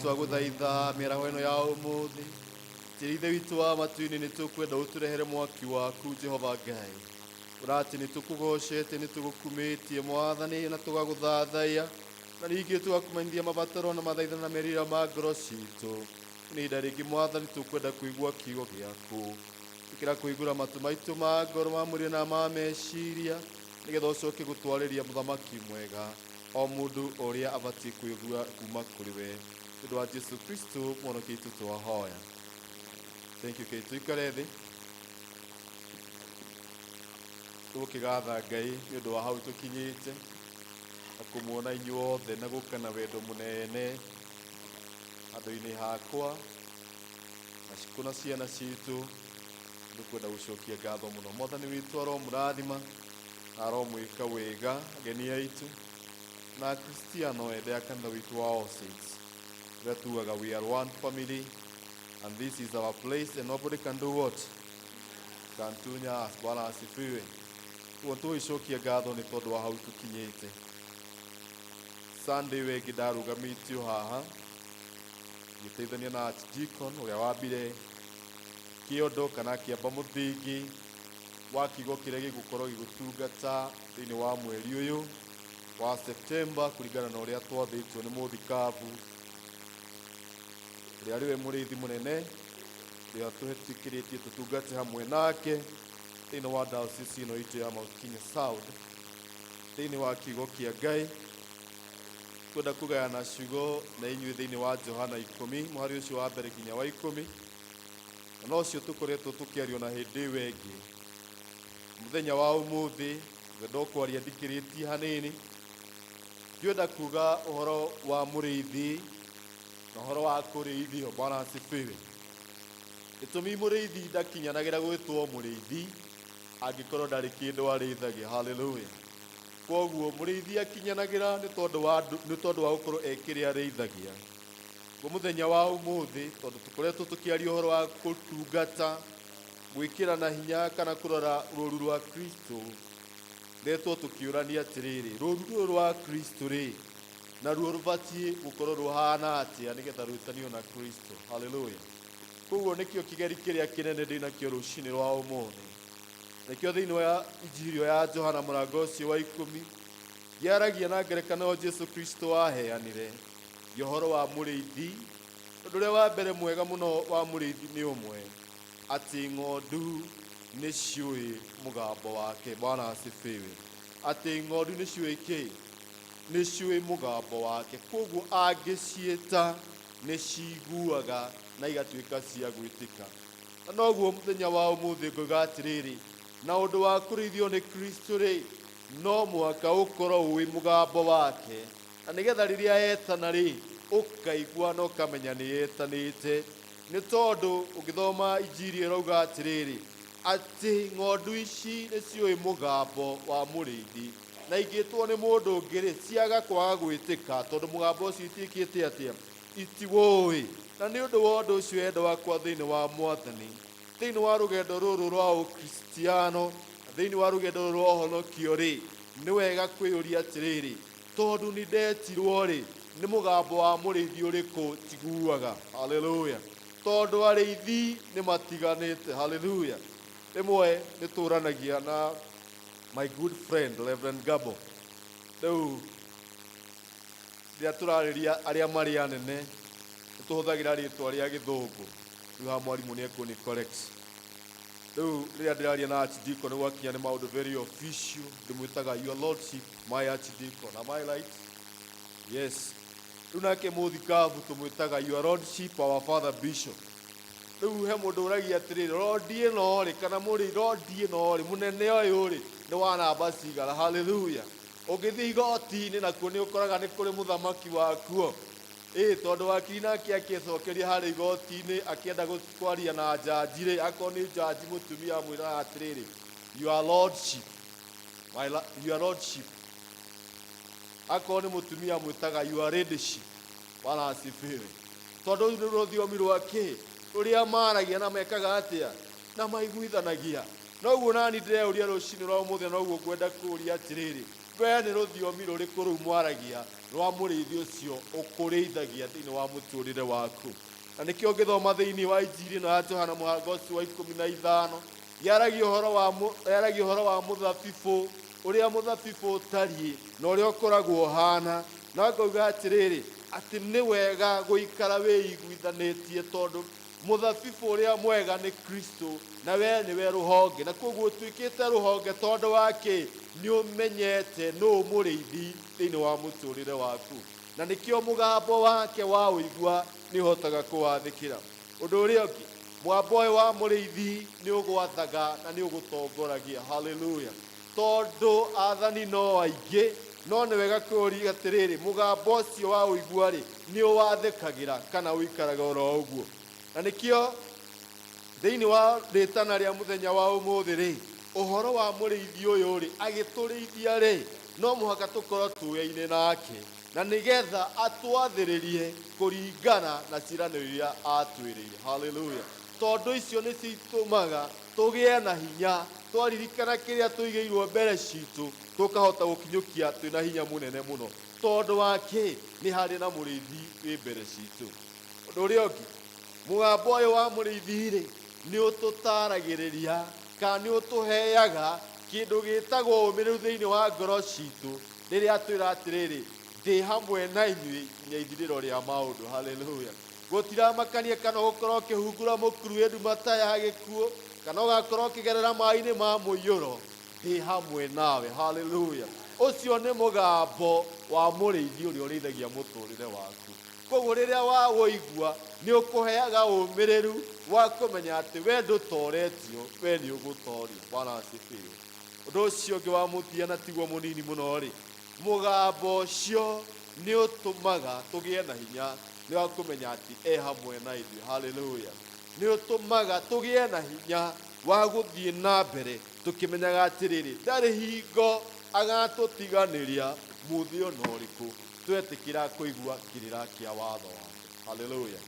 twaguthaitha mĩaraho ĩno ya ũmũthĩ Ithe witũ wa matu-inĩ nĩ tũkwenda ũtũrehere mwaki waku Jehova Ngai ũrati nĩ tũkũgocete nĩ tũgũkumĩtie Mwathani na tũgagũthathaiya na ningĩ tũgakumenyithia mabataro na mathaithana na merira ma ngoro citũ nĩ ihinda rĩngĩ Mwathani tũkwenda kũigua kiugo gĩaku tũkĩra kũhingũra matũ maitũ ma ngoro ma mwĩrĩ na ma meciria nĩgetha ũcoke gũtwarĩria mũthamaki mwega o mũndũ ũrĩa abatiĩ kũigua kuma kũrĩ we nĩ ũndũ wa Jesu Kristo mwonokia witũ twahoya. Thank you. Tuikare thĩ tũgũkĩgatha Ngai nĩ ũndũ wa hau tũkinyĩte na kũmuona inyuothe na gũka na wendo mũnene handũ-inĩ hakwa na cikũna ciana citũ nĩkwenda gũcokia ngatho mũno. Mwathani witũ aromũrathima na aromwĩka wega ageni aitũ na Akristiano ende a kanitha witũ wa All Saints ũrĩa tugaga we are one family and this is our place and nobody can do what? Can tunya us. Bwana asifiwe. Tuo tũgĩcokia ngatho nĩ tondũ wa hau tũkinyĩte. Sunday wengi ndarugamĩtio haha ngĩteithania na Archdeacon ũrĩa wambire kĩondo kana kĩamba mũthingi wa kiugo kĩrĩa gĩgũkorwo gĩgũtungata thĩinĩ wa mweri ũyũ wa September kũringana na ũrĩa twathĩtwo nĩ mũthikabu ũrĩa arĩwe mũrĩithi mũnene ũrĩa tũhetĩkĩrĩtie tũtungate hamwe nake thĩinĩ wa diocese ĩno itũ ya Mount Kenya South thĩinĩ wa kiugo kĩa Ngai kwenda kũgayana ciugo na inyuĩ thĩinĩ wa Johana 10 mũhari ũcio wa mbere nginya wa 10 na ũcio tũkoretwo tũkĩario na hĩndĩ ĩyo ĩngĩ. Mũthenya wa ũmũthĩ ngwenda kwaria ndikĩrĩtie hanini ngwenda kuga ũhoro wa mũrĩithi na horo wa kũrĩithio. Bwana asifiwe. Gĩtũmi mũrĩithi ndakinyanagĩra gwĩtwo mũrĩithi angĩkorwo ndarĩ kĩndũ arĩithagia. Hallelujah. Koguo mũrĩithi akinyanagĩra nĩ tondũ wa gũkorwo ekĩrĩa arĩithagia. Mũthenya wa ũmũthĩ tondũ tũkoretwo tũkĩaria ũhoro wa gũtungata, gwĩkĩra na hinya kana kũrora rũũru rwa Kristo, ndetwo tũkĩũrania atĩrĩrĩ, rũũru rũrũ rwa Kristo rĩ, naruo rũbatiĩ gũkorwo rũhana atĩa nĩgetha rwĩtanio na Kristo. Hallelujah. Koguo nĩkĩo kĩgeri kĩrĩa kĩnene ndĩnakĩo rũcinĩ rwa ũmũthĩ. Nakĩo thĩinĩ wa injiri ya Johana mũrango ũcio wa 10 gĩaragia na ngerekano Jesu Kristo aheanire ũhoro wa mũrĩithi. Ũndũ ũrĩa wa mbere mwega mũno wa mũrĩithi nĩ ũmwe, atĩ ng'ondu nĩ ciũĩ mũgambo wake. Bwana asifiwe. Atĩ ng'ondu nĩ ciũĩ kĩ? Nĩ ciũĩ mũgambo wake. Koguo angĩciĩta nĩ ciguaga na igatuĩka cia gwĩtĩka. Na noguo mũthenya wa ũmũthĩ ngoiga atĩrĩrĩ, na ũndũ wa kũrĩithio nĩ Kristo rĩ, no mũhaka ũkorwo ũĩ mũgambo wake, na nĩgetha rĩrĩa etana rĩ, ũkaigua na ũkamenya nĩ etanĩte. Nĩ tondũ ũngĩthoma injiri ĩrauga atĩrĩrĩ, atĩ ng'ondu ici nĩ ciũĩ mũgambo wa mũrĩithi, na ingĩtwo nĩ mũndũ ũngĩ rĩ, ciaga kwaga gwĩtĩka tondũ mũgambo ũcio itiĩkĩte atĩa? Itiwũĩ. Na nĩ ũndũ wa ũndũ ũcio wendo wakwa thĩinĩ wa Mwathani, thĩinĩ wa rũgendo rũrũ rwa ũkristiano, thĩinĩ wa rũgendo rũrũ rwa ũhonokio rĩ, nĩ wega kwĩyũria atĩrĩrĩ, tondũ nĩ ndetirwo rĩ, nĩ mũgambo wa mũrĩithi ũrĩkũ njiguaga. Hallelujah. Tondũ arĩithi nĩ matiganĩte. Hallelujah. Rĩmwe nĩ tũranagia na my good friend Reverend Gabo. Rĩu rĩrĩa tũrarĩria arĩa marĩ anene nĩ tũhũthagĩra rĩtwa rĩa gĩthũngũ. Rĩu ha mwarimũ nĩ ekũni correct. Rĩu rĩrĩa ndĩraria na archdeacon nĩ gwakinya nĩ maũndũ very official, ndĩmwĩtaga your lordship my archdeacon. Am I right? Yes. Rĩu nake mũthikabu tũmwĩtaga your lordship our father bishop. Rĩu he mũndũ ũragia atĩrĩrĩ, rondi ĩno rĩ kana rondi ĩno rĩ, mũnene ũyũ rĩ nĩ wa namba cigana. Hallelujah. Ũngĩthiĩ igoti-inĩ nakuo nĩ ũkoraga nĩ kũrĩ mũthamaki wakuo. Tondũ wakiri nake akĩcokeria harĩ igoti-inĩ akĩenda kwaria na njanji rĩ, akorwo nĩ njanji mũtumia amwĩraga atĩrĩrĩ, your lordship, your lordship. Akorwo nĩ mũtumia amwĩtaga your ladyship. Bwana asifiwe. Tondũ rũu nĩ rũthiomi rwake rũrĩa maragia na mekaga atĩa na maiguithanagia. Noguo nani ndĩreuria rũcinĩ rwa ũmũthĩ, noguo ngwenda kũũria atĩrĩrĩ, we nĩ rũthiomi rũrĩkũ rũu mwaragia rwa mũrĩithi ũcio ũkũrĩithagia thĩinĩ wa mũtũrĩre waku? Na nĩkĩo ngĩthoma thĩinĩ wa injiri ĩno ya Johana mũrango ũcio wa 15 yaragia ũhoro wa mũthabibũ, ũrĩa mũthabibũ ũtariĩ na ũrĩa ũkoragwo ũhana. Na ngauga atĩrĩrĩ, atĩ nĩ wega gũikara wĩiguithanĩtie tondũ mũthabibũ ũrĩa mwega nĩ Kristo, na we nĩwe rũhonge. Na koguo tuĩkĩte rũhonge tondũ wake nĩ ũmenyete nũũ mũrĩithi thĩinĩ wa mũtũrĩre waku, na nĩkĩo mũgambo wake wa ũigua nĩ ũhotaga kũwathĩkĩra. Ũndũ ũrĩa ũngĩ, mũgambo ũyũ wa mũrĩithi nĩ ũgwathaga na nĩ ũgũtongoragia. Hallelujah. Tondũ athani no aingĩ, no nĩ wega kwĩyũria atĩrĩrĩ, mũgambo ũcio wa ũigua rĩ nĩ ũwathĩkagĩra kana ũikaraga oro ũguo. Na nĩkĩo thĩinĩ wa rĩtana rĩa mũthenya wa ũmũthĩ rĩ, ũhoro wa mũrĩithi ũyũ rĩ agĩtũrĩithia rĩ, no mũhaka tũkorwo tũyaine nake, na nĩgetha atwathĩrĩrie kũringana na ciĩranĩro iria atwĩrĩire. Hallelujah. Tondũ icio nĩ citũmaga tũgĩe na hinya, twaririkana kĩrĩa tũigĩirwo mbere citũ tũkahota gũkinyũkia twĩna hinya mũnene mũno, tondũ wake nĩ harĩ na mũrĩithi wĩ mbere citũ. Ũndũ ũrĩa ũngĩ, mũgambo ũyũ wa mũrĩithi rĩ nĩ ũtũtaragĩrĩria kana nĩ ũtũheaga kĩndũ gĩtagwo ũmĩrĩru thĩinĩ wa ngoro citũ rĩrĩa twĩra atĩrĩrĩ, ndĩ hamwe na inyuĩ nginya ithirĩro rĩa maũndũ. Hallelujah. Gũtiramakania kana ũgũkorwo ũkĩhungura mũkuru wĩ ndumata ya gĩkuũ kana ũgakorwo ũkĩgerera maaĩ-inĩ ma mũiyũro, ndĩ hamwe nawe. Hallelujah. Ũcio nĩ mũgambo wa mũrĩithi ũrĩa ũrĩithagia mũtũrĩre waku. Koguo rĩrĩa wawũigua nĩ ũkũheaga ũmĩrĩru wa kũmenya atĩ we ndũtoretio, we nĩ ũgũtorio. Bwana asifiwe. Ũndũ ũcio ũngĩ wa mũthia na tiguo mũnini mũno rĩ, mũgambo ũcio nĩ ũtũmaga tũgĩe na hinya nĩ wa kũmenya atĩ e hamwe na ithuĩ. Haleluya. Nĩ ũtũmaga tũgĩe na hinya wa gũthiĩ na mbere tũkĩmenyaga atĩrĩrĩ, ndarĩ hingo agatũtiganĩria mũthĩ ona ũrĩkũ twetĩkĩra kũigua kĩrĩra kĩa watho wake. Haleluya.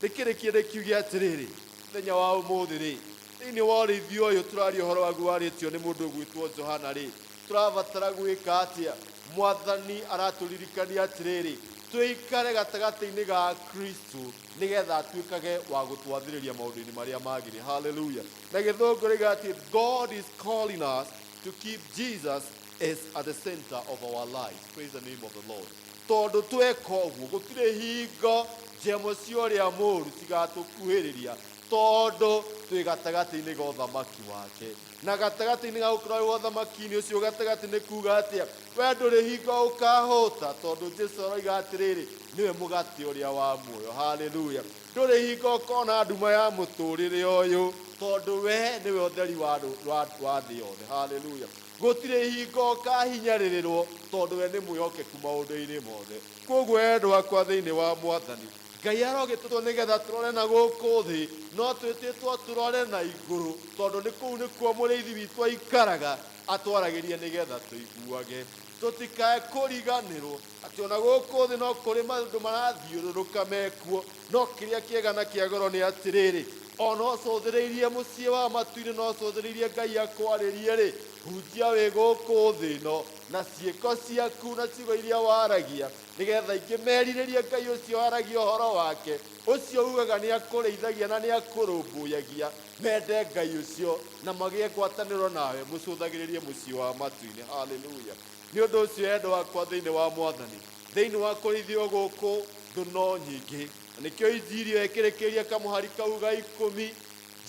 Rĩkĩrĩ kĩndũ kiuge atĩrĩrĩ, mũthenya wa ũmũthĩ rĩ, thĩinĩ wa ũrĩithia ũyũ tũraria ũhoro waguo warĩtio nĩ mũndũ ũgwĩtwo Johana rĩ, tũrabatara gwĩka atĩa? Mwathani aratũririkania atĩrĩrĩ, twĩikare gatagatĩ-inĩ ga Kristo nĩgetha atuĩkage wa gũtwathĩrĩria maũndũ-inĩ marĩa magĩrĩ. Haleluya. Na gĩthũngũ rĩga atĩ God is calling us to keep Jesus as at the center of our lives. Praise the name of the Lord. Tondũ tweka ũguo gũtirĩ hingo njemo cia ũrĩa mũũru cigatũkuhĩrĩria, tondũ twĩ gatagatĩ-inĩ ga ũthamaki wake. Na gatagatĩ-inĩ ga gũkorwo wĩ ũthamaki-inĩ ũcio gatagatĩ nĩ kuuga atĩa? We ndũrĩ hingo ũkahũta, tondũ Jesũ aroiga atĩrĩrĩ, nĩwe mũgate ũrĩa wa muoyo. Haleluya. Ndũrĩ hingo ũkona nduma ya mũtũrĩre ũyũ, tondũ we nĩwe ũtheri wa thĩ yothe. Haleluya. Gũtirĩ hingo ũkahinyarĩrĩrwo, tondũ we nĩ mwĩhokeku maũndũ-inĩ mothe. Koguo endwa akwa thĩinĩ wa Mwathani, Ngai arogĩtũtwo nĩgetha tũrore na gũkũ thĩ, no twĩtĩtwo tũrore na igũrũ, tondũ nĩ kũu nĩkuo mũrĩithi witũ aikaraga atwaragĩrie nĩgetha tũiguage. Tũtikae kũriganĩrwo atĩ ona gũkũ thĩ no kũrĩ maũndũ marathiũrũrũka mekuo, no kĩrĩa kĩega na kĩa goro nĩ atĩrĩrĩ, ona ũcũthĩrĩirie mũciĩ wa matu-inĩ, no ũcũthĩrĩirie Ngai akwarĩrie rĩ, hunjia wĩ gũkũ thĩ ĩno na ciĩko ciaku na ciugo iria waragia, nĩgetha ingĩ merirĩrie Ngai ũcio waragia ũhoro wake, ũcio ugaga nĩ akũrĩithagia na nĩ akũrũmbũyagia, mende Ngai ũcio na magĩe ngwatanĩro nawe, mũcũthagĩrĩrie mũciĩ wa matu-inĩ. Haleluya. Nĩ ũndũ ũcio endwa akwa thĩinĩ wa Mwathani, thĩinĩ wa kũrĩithio gũkũ thũ no nyingĩ, na nĩkĩo injiri ĩyo ĩkĩrĩkĩria kamũhari kau ga 10,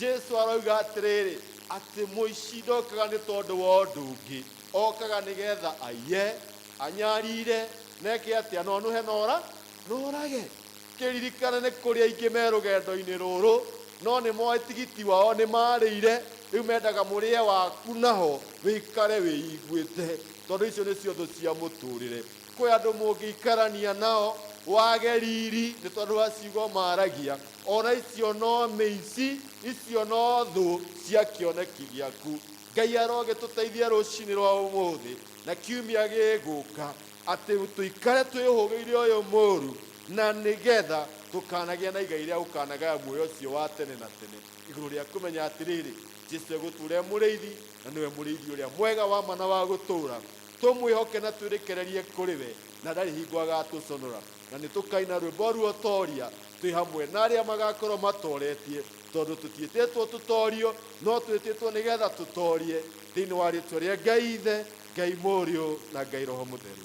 Jesũ aroiga atĩrĩrĩ, atĩ mũici ndokaga nĩ tondũ wa ũndũ ũngĩ, okaga nĩgetha aiye, anyarire, neke atĩa, no nũhe norage. Kĩririkane nĩ kũrĩ aingĩ me rũgendo-inĩ rũrũ, no nĩ moĩ tigiti wao nĩ marĩire, rĩu mendaga mũrĩe waku naho wĩikare wĩiguĩte, tondũ icio nĩcio thũ cia mũtũrĩre. Kwĩ andũ mũngĩikarania nao wage riri nĩ tondũ wa ciugo maragia, ona icio no mĩici, icio no thũ cia kĩoneki gĩaku. Ngai arogĩtũteithia rũcinĩ rwa ũmũthĩ na kiumia gĩgũka atĩ tũikare twĩhũgĩire ũyũ mũũru, na nĩgetha tũkanagĩa na igai rĩa gũkanagaya muoyo ũcio wa tene na tene, igũrũ rĩa kũmenya atĩrĩrĩ, Jesũ egũtũũra mũrĩithi na nĩwe mũrĩithi ũrĩa mwega wa mana wa gũtũũra. Tũmwĩhoke na twĩrekererie kũrĩ we, na ndarĩ hingo agatũconora. Na nĩ tũkaina rwĩmbo ruotoria twĩ hamwe na arĩa magakorwo matoretie, tondũ tũtiĩtĩtwo tũtorio, no twĩtĩtwo nĩgetha tũtorie thĩinĩ wa rĩĩtwa rĩa Ngai Ithe, Ngai Mũriũ na Ngai Roho Mũtheru.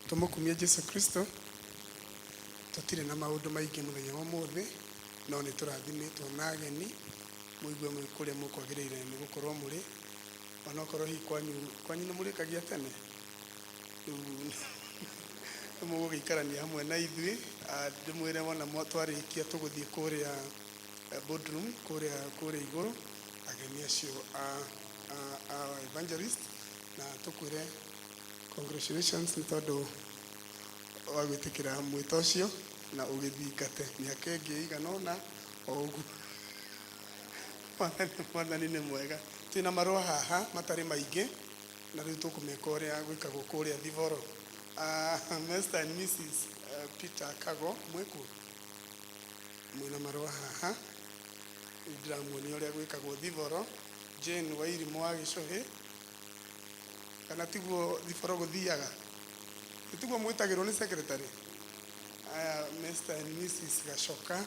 Tumukumia Jesu Kristo tutire na maundu maingi muthenya wa muthi no ni turathimitwo na ageni muigue mwikuria mukwagiriire ni gukorwo muri onokorwo hi kwanyu ni murikagia tene mugugiikarania hamwe na ithui ndimwire wona twarikia tuguthie kuria boardroom kuria iguru ageni acio a evangelist na tukwire congratulations ni tondu wa gwitikira mwito ucio na ugithingate miaka ingi igana ona ogu mwathani ni mwega twina marua haha matari maingi na riu tukumeka uria gwikagwo kuria Thivoro. Mr. and Mrs. Peter Kago mweku mwina marua haha ndiramuonia uria gwikagwo Thivoro. Jane Wairimu wa Gicuhi kana tiguo Thivoro guthiaga tiguo mwitagirwo ni secretary. Mr. and Mrs. Gashoka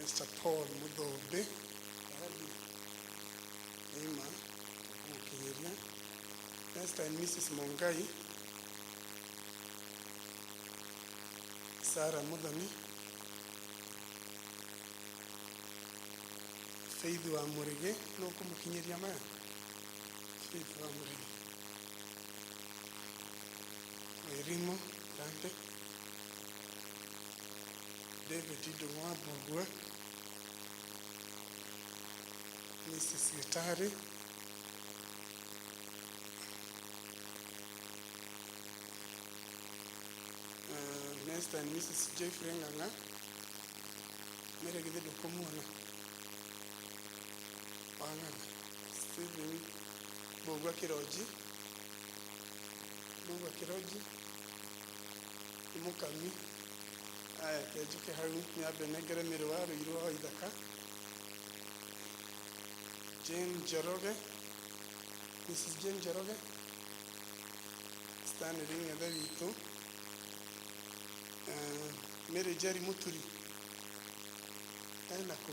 Mr. Paul Mudhobe Emma Mukiria, Mr. and Mrs. Mongai, Sarah Mudhani, Faith wa Murige no kumukinyiria maya Faith wa Murige Wairimu Dante David Idumwa Bugwe Mrs. Gitari Mr. and Mrs. Jeffrey Nganga mere githe ndukumuona wang'ana Stephen Bugwa Kiroji Mukami aya kejuke hau ni abenengere mirwa ruirwo ithaka Jane Joroge, Mrs. Jane Joroge, Stanley Ng'ethe witũ, Mary Jerry Muturi, enako,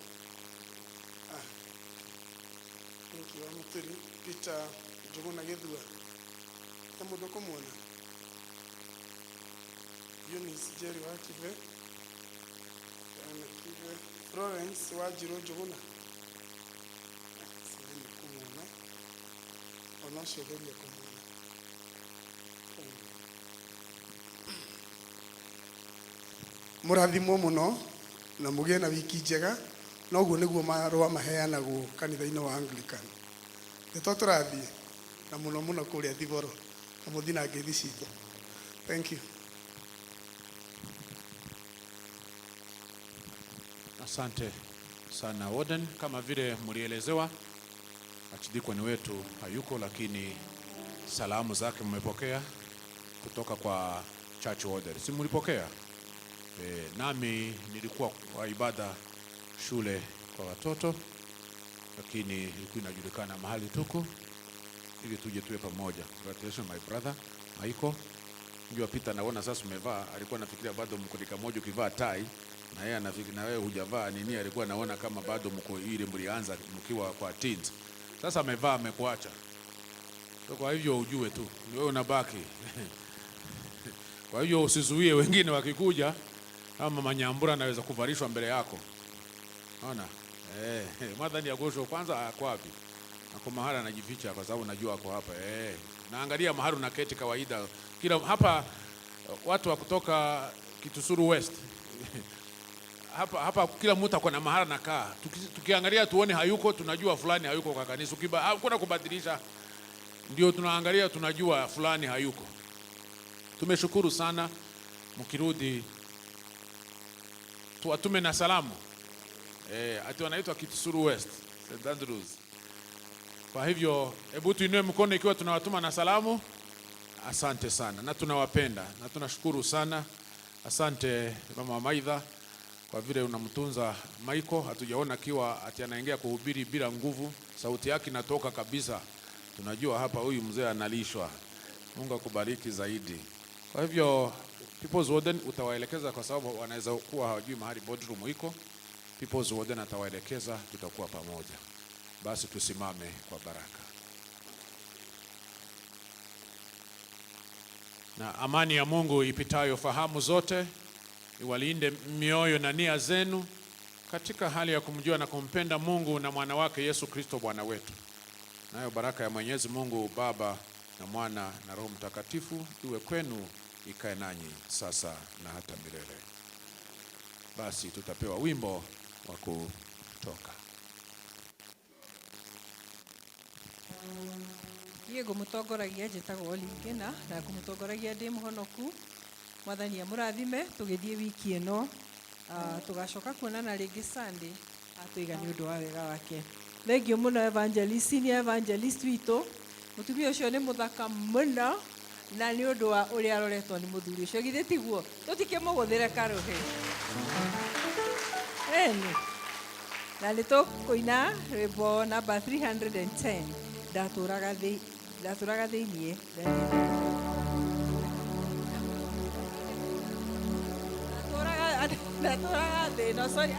Niki wa Muturi, Peter Njuguna Githua, na mũndũ kũmuona, Eunice Jerry wa Kive, Florence wa Njirũ Njuguna, onocio geria kumuona murathimwo muno na mugie na wiki njega noguo niguo marua maheanagwo kanitha-inĩ wa Anglican nito turathie na muno muno kuria Thivoro na muthi na ngethi citũ. Thank you. Asante sana Warden, kama vile mlielezewa Archdeacon wetu hayuko, lakini salamu zake mmepokea kutoka kwa church order. Si mlipokea? Nami nilikuwa kwa ibada shule kwa watoto, lakini ilikuwa inajulikana mahali tuko ili tuje tuwe pamoja. Congratulations my brother Michael. Ndio Peter naona sasa umevaa, alikuwa anafikiria bado mko dika moja ukivaa tai na yeye anafikiri na wewe hujavaa nini, alikuwa anaona kama bado mko ile mlianza mkiwa kwa teens. Sasa amevaa amekuacha. So kwa hivyo ujue tu ni wewe unabaki. Kwa hivyo usizuie wengine wakikuja kama Manyambura anaweza kuvarishwa mbele yako. Unaona? Mwathani agocwo kwanza ako wapi? Ako mahali anajificha kwa sababu najua ako hapa. Naangalia mahali na keti kawaida. Kila hapa watu wa kutoka Kitusuru West. hapa kila mtu ako na mahali anakaa. Tukiangalia tuone hayuko, tunajua fulani hayuko kwa kanisa. Hakuna kubadilisha. Ndio tunaangalia tunajua fulani hayuko. Tumeshukuru sana, mkirudi tuwatume na salamu. Ati wanaitwa Kitusuru West, St. Andrews. Kwa hivyo hebu tuinue mkono ikiwa tunawatuma na salamu. Asante sana na tunawapenda na tunashukuru sana. Asante Mama Maidha kwa vile unamtunza Michael. Hatujaona kiwa ati anaingia kuhubiri bila nguvu, sauti yake inatoka kabisa. Tunajua hapa huyu mzee analishwa. Mungu akubariki zaidi. Kwa hivyo People's Warden utawaelekeza kwa sababu wanaweza kuwa hawajui mahali boardroom iko. People's Warden atawaelekeza, tutakuwa pamoja. Basi tusimame kwa baraka. Na amani ya Mungu ipitayo fahamu zote iwalinde mioyo na nia zenu katika hali ya kumjua na kumpenda Mungu na mwana wake Yesu Kristo Bwana wetu. Nayo baraka ya Mwenyezi Mungu Baba na Mwana na Roho Mtakatifu iwe kwenu, ikae nanyi sasa na hata milele. Basi tutapewa wimbo wa kutoka. Yego mutongoragia njitagwo Lingena na kumutongoragia ndi muhonoku. Mwathani amurathime tugithie wiki ino, tugacoka kuonana ringi Sunday atuiga ni undu wa wega wake. Thengio muno evangelist ni evangelist witu. Mutumia ucio ni muthaka muno na ni undu wa uria aroretwo ni muthuri ucio githe tiguo tutikimuguthire karuhi. Na nitukuina rwimbo number 310 ndaturaga thiini ndaturaga thĩ no sorry